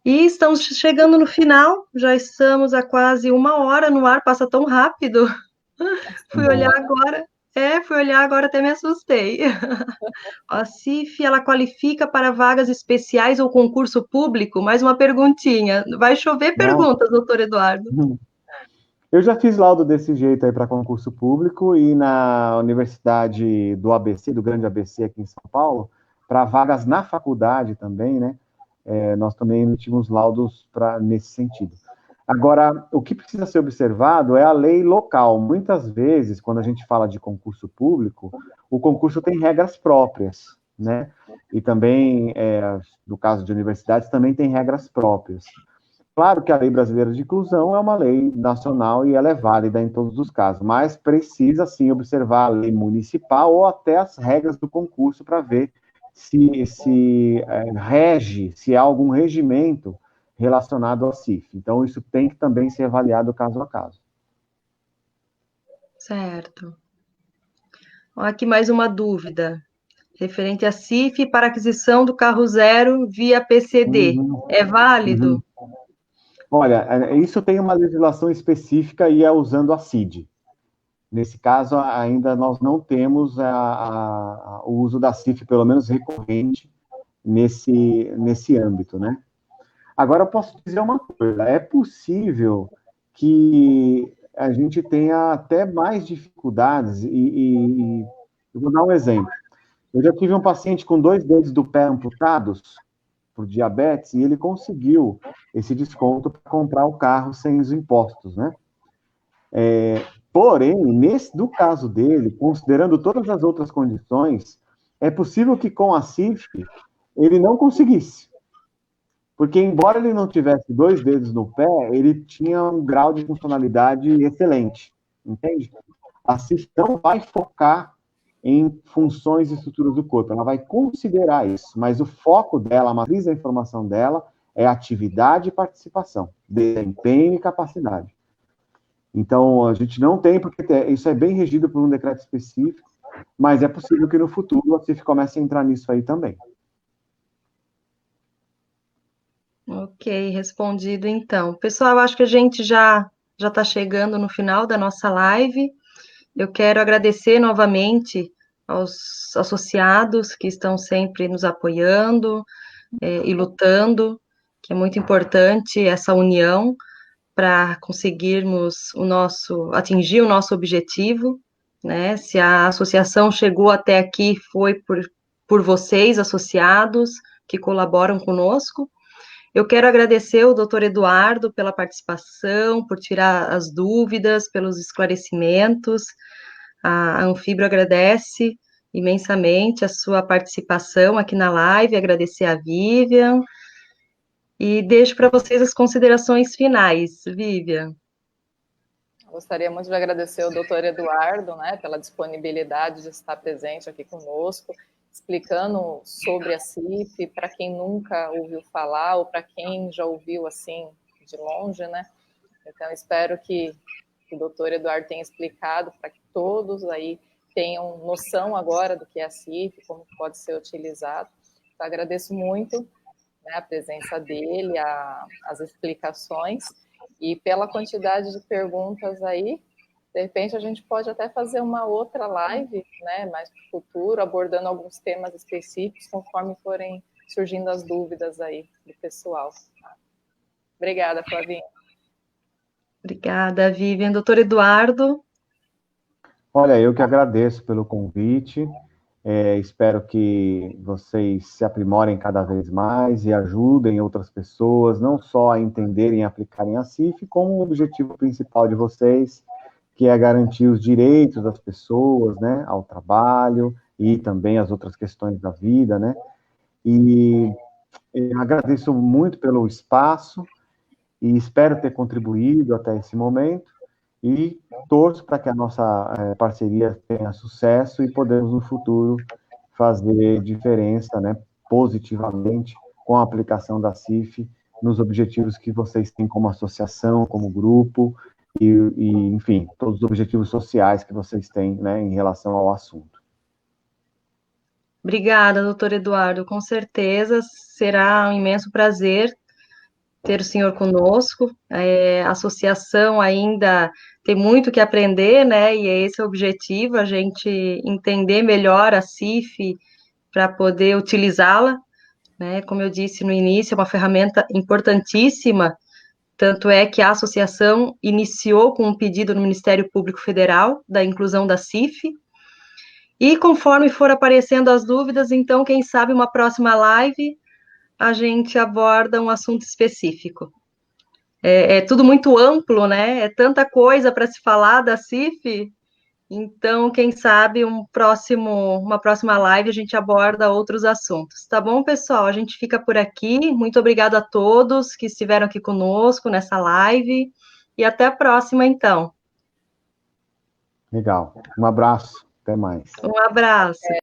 E estamos chegando no final, já estamos há quase 1 hora no ar, passa tão rápido. Fui olhar agora, fui olhar agora, até me assustei. A CIF, ela qualifica para vagas especiais ou concurso público? Mais uma perguntinha. Vai chover Não. perguntas, doutor Eduardo. Eu já fiz laudo desse jeito aí para concurso público e na Universidade do ABC, do Grande ABC aqui em São Paulo, para vagas na faculdade também, né? Nós também emitimos laudos nesse sentido. Agora, o que precisa ser observado é a lei local. Muitas vezes, quando a gente fala de concurso público, o concurso tem regras próprias, né? E também, no caso de universidades, também tem regras próprias. Claro que a Lei Brasileira de Inclusão é uma lei nacional e ela é válida em todos os casos, mas precisa sim observar a lei municipal ou até as regras do concurso para ver se há algum regimento relacionado ao CIF. Então, isso tem que também ser avaliado caso a caso. Certo. Aqui mais uma dúvida. Referente a CIF para aquisição do carro zero via PCD. É válido? Olha, isso tem uma legislação específica e é usando a CID. Nesse caso, ainda nós não temos o uso da CIF, pelo menos recorrente, nesse âmbito, né? Agora, eu posso dizer uma coisa, é possível que a gente tenha até mais dificuldades, e eu vou dar um exemplo. Eu já tive um paciente com 2 dedos do pé amputados por diabetes, e ele conseguiu esse desconto para comprar o carro sem os impostos, né? Porém, no caso dele, considerando todas as outras condições, é possível que com a CIF ele não conseguisse. Porque, embora ele não tivesse 2 dedos no pé, ele tinha um grau de funcionalidade excelente, entende? A CIF não vai focar em funções e estruturas do corpo, ela vai considerar isso, mas o foco dela, a matriz da informação dela, é atividade e participação, desempenho e capacidade. Então, a gente não tem, porque isso é bem regido por um decreto específico, mas é possível que no futuro a CIF comece a entrar nisso aí também. Ok, respondido então. Pessoal, acho que a gente já está chegando no final da nossa live. Eu quero agradecer novamente aos associados que estão sempre nos apoiando e lutando, que é muito importante essa união para conseguirmos atingir o nosso objetivo, né? Se a associação chegou até aqui, foi por vocês, associados, que colaboram conosco. Eu quero agradecer ao doutor Eduardo pela participação, por tirar as dúvidas, pelos esclarecimentos. A Anfibro agradece imensamente a sua participação aqui na live, agradecer a Vivian, e deixo para vocês as considerações finais. Vivian. Gostaria muito de agradecer ao doutor Eduardo, né, pela disponibilidade de estar presente aqui conosco, explicando sobre a CIF, para quem nunca ouviu falar, ou para quem já ouviu assim de longe, né? Então, espero que o doutor Eduardo tenha explicado para que todos aí tenham noção agora do que é a CIF, como pode ser utilizado. Então, agradeço muito, né, a presença dele, as explicações, e pela quantidade de perguntas aí, de repente a gente pode até fazer uma outra live, né, mais para o futuro, abordando alguns temas específicos, conforme forem surgindo as dúvidas aí do pessoal. Obrigada, Flavinha. Obrigada, Vivian. Doutor Eduardo. Olha, eu que agradeço pelo convite, espero que vocês se aprimorem cada vez mais e ajudem outras pessoas, não só a entenderem e aplicarem a CIF, como o objetivo principal de vocês, que é garantir os direitos das pessoas, né, ao trabalho e também as outras questões da vida, né, e agradeço muito pelo espaço e espero ter contribuído até esse momento e torço para que a nossa parceria tenha sucesso e podemos, no futuro, fazer diferença, né, positivamente com a aplicação da CIF nos objetivos que vocês têm como associação, como grupo e enfim, todos os objetivos sociais que vocês têm, né, em relação ao assunto. Obrigada, doutor Eduardo. Com certeza será um imenso prazer ter o senhor conosco. A associação ainda tem muito que aprender, né? E é esse o objetivo, a gente entender melhor a CIF para poder utilizá-la, né? Como eu disse no início, é uma ferramenta importantíssima, tanto é que a associação iniciou com um pedido no Ministério Público Federal da inclusão da CIF, e conforme for aparecendo as dúvidas, então, quem sabe uma próxima live a gente aborda um assunto específico. É tudo muito amplo, né? É tanta coisa para se falar da CIF, então, quem sabe uma próxima live a gente aborda outros assuntos. Tá bom, pessoal? A gente fica por aqui. Muito obrigada a todos que estiveram aqui conosco nessa live e até a próxima, então. Legal. Um abraço. Até mais. Um abraço.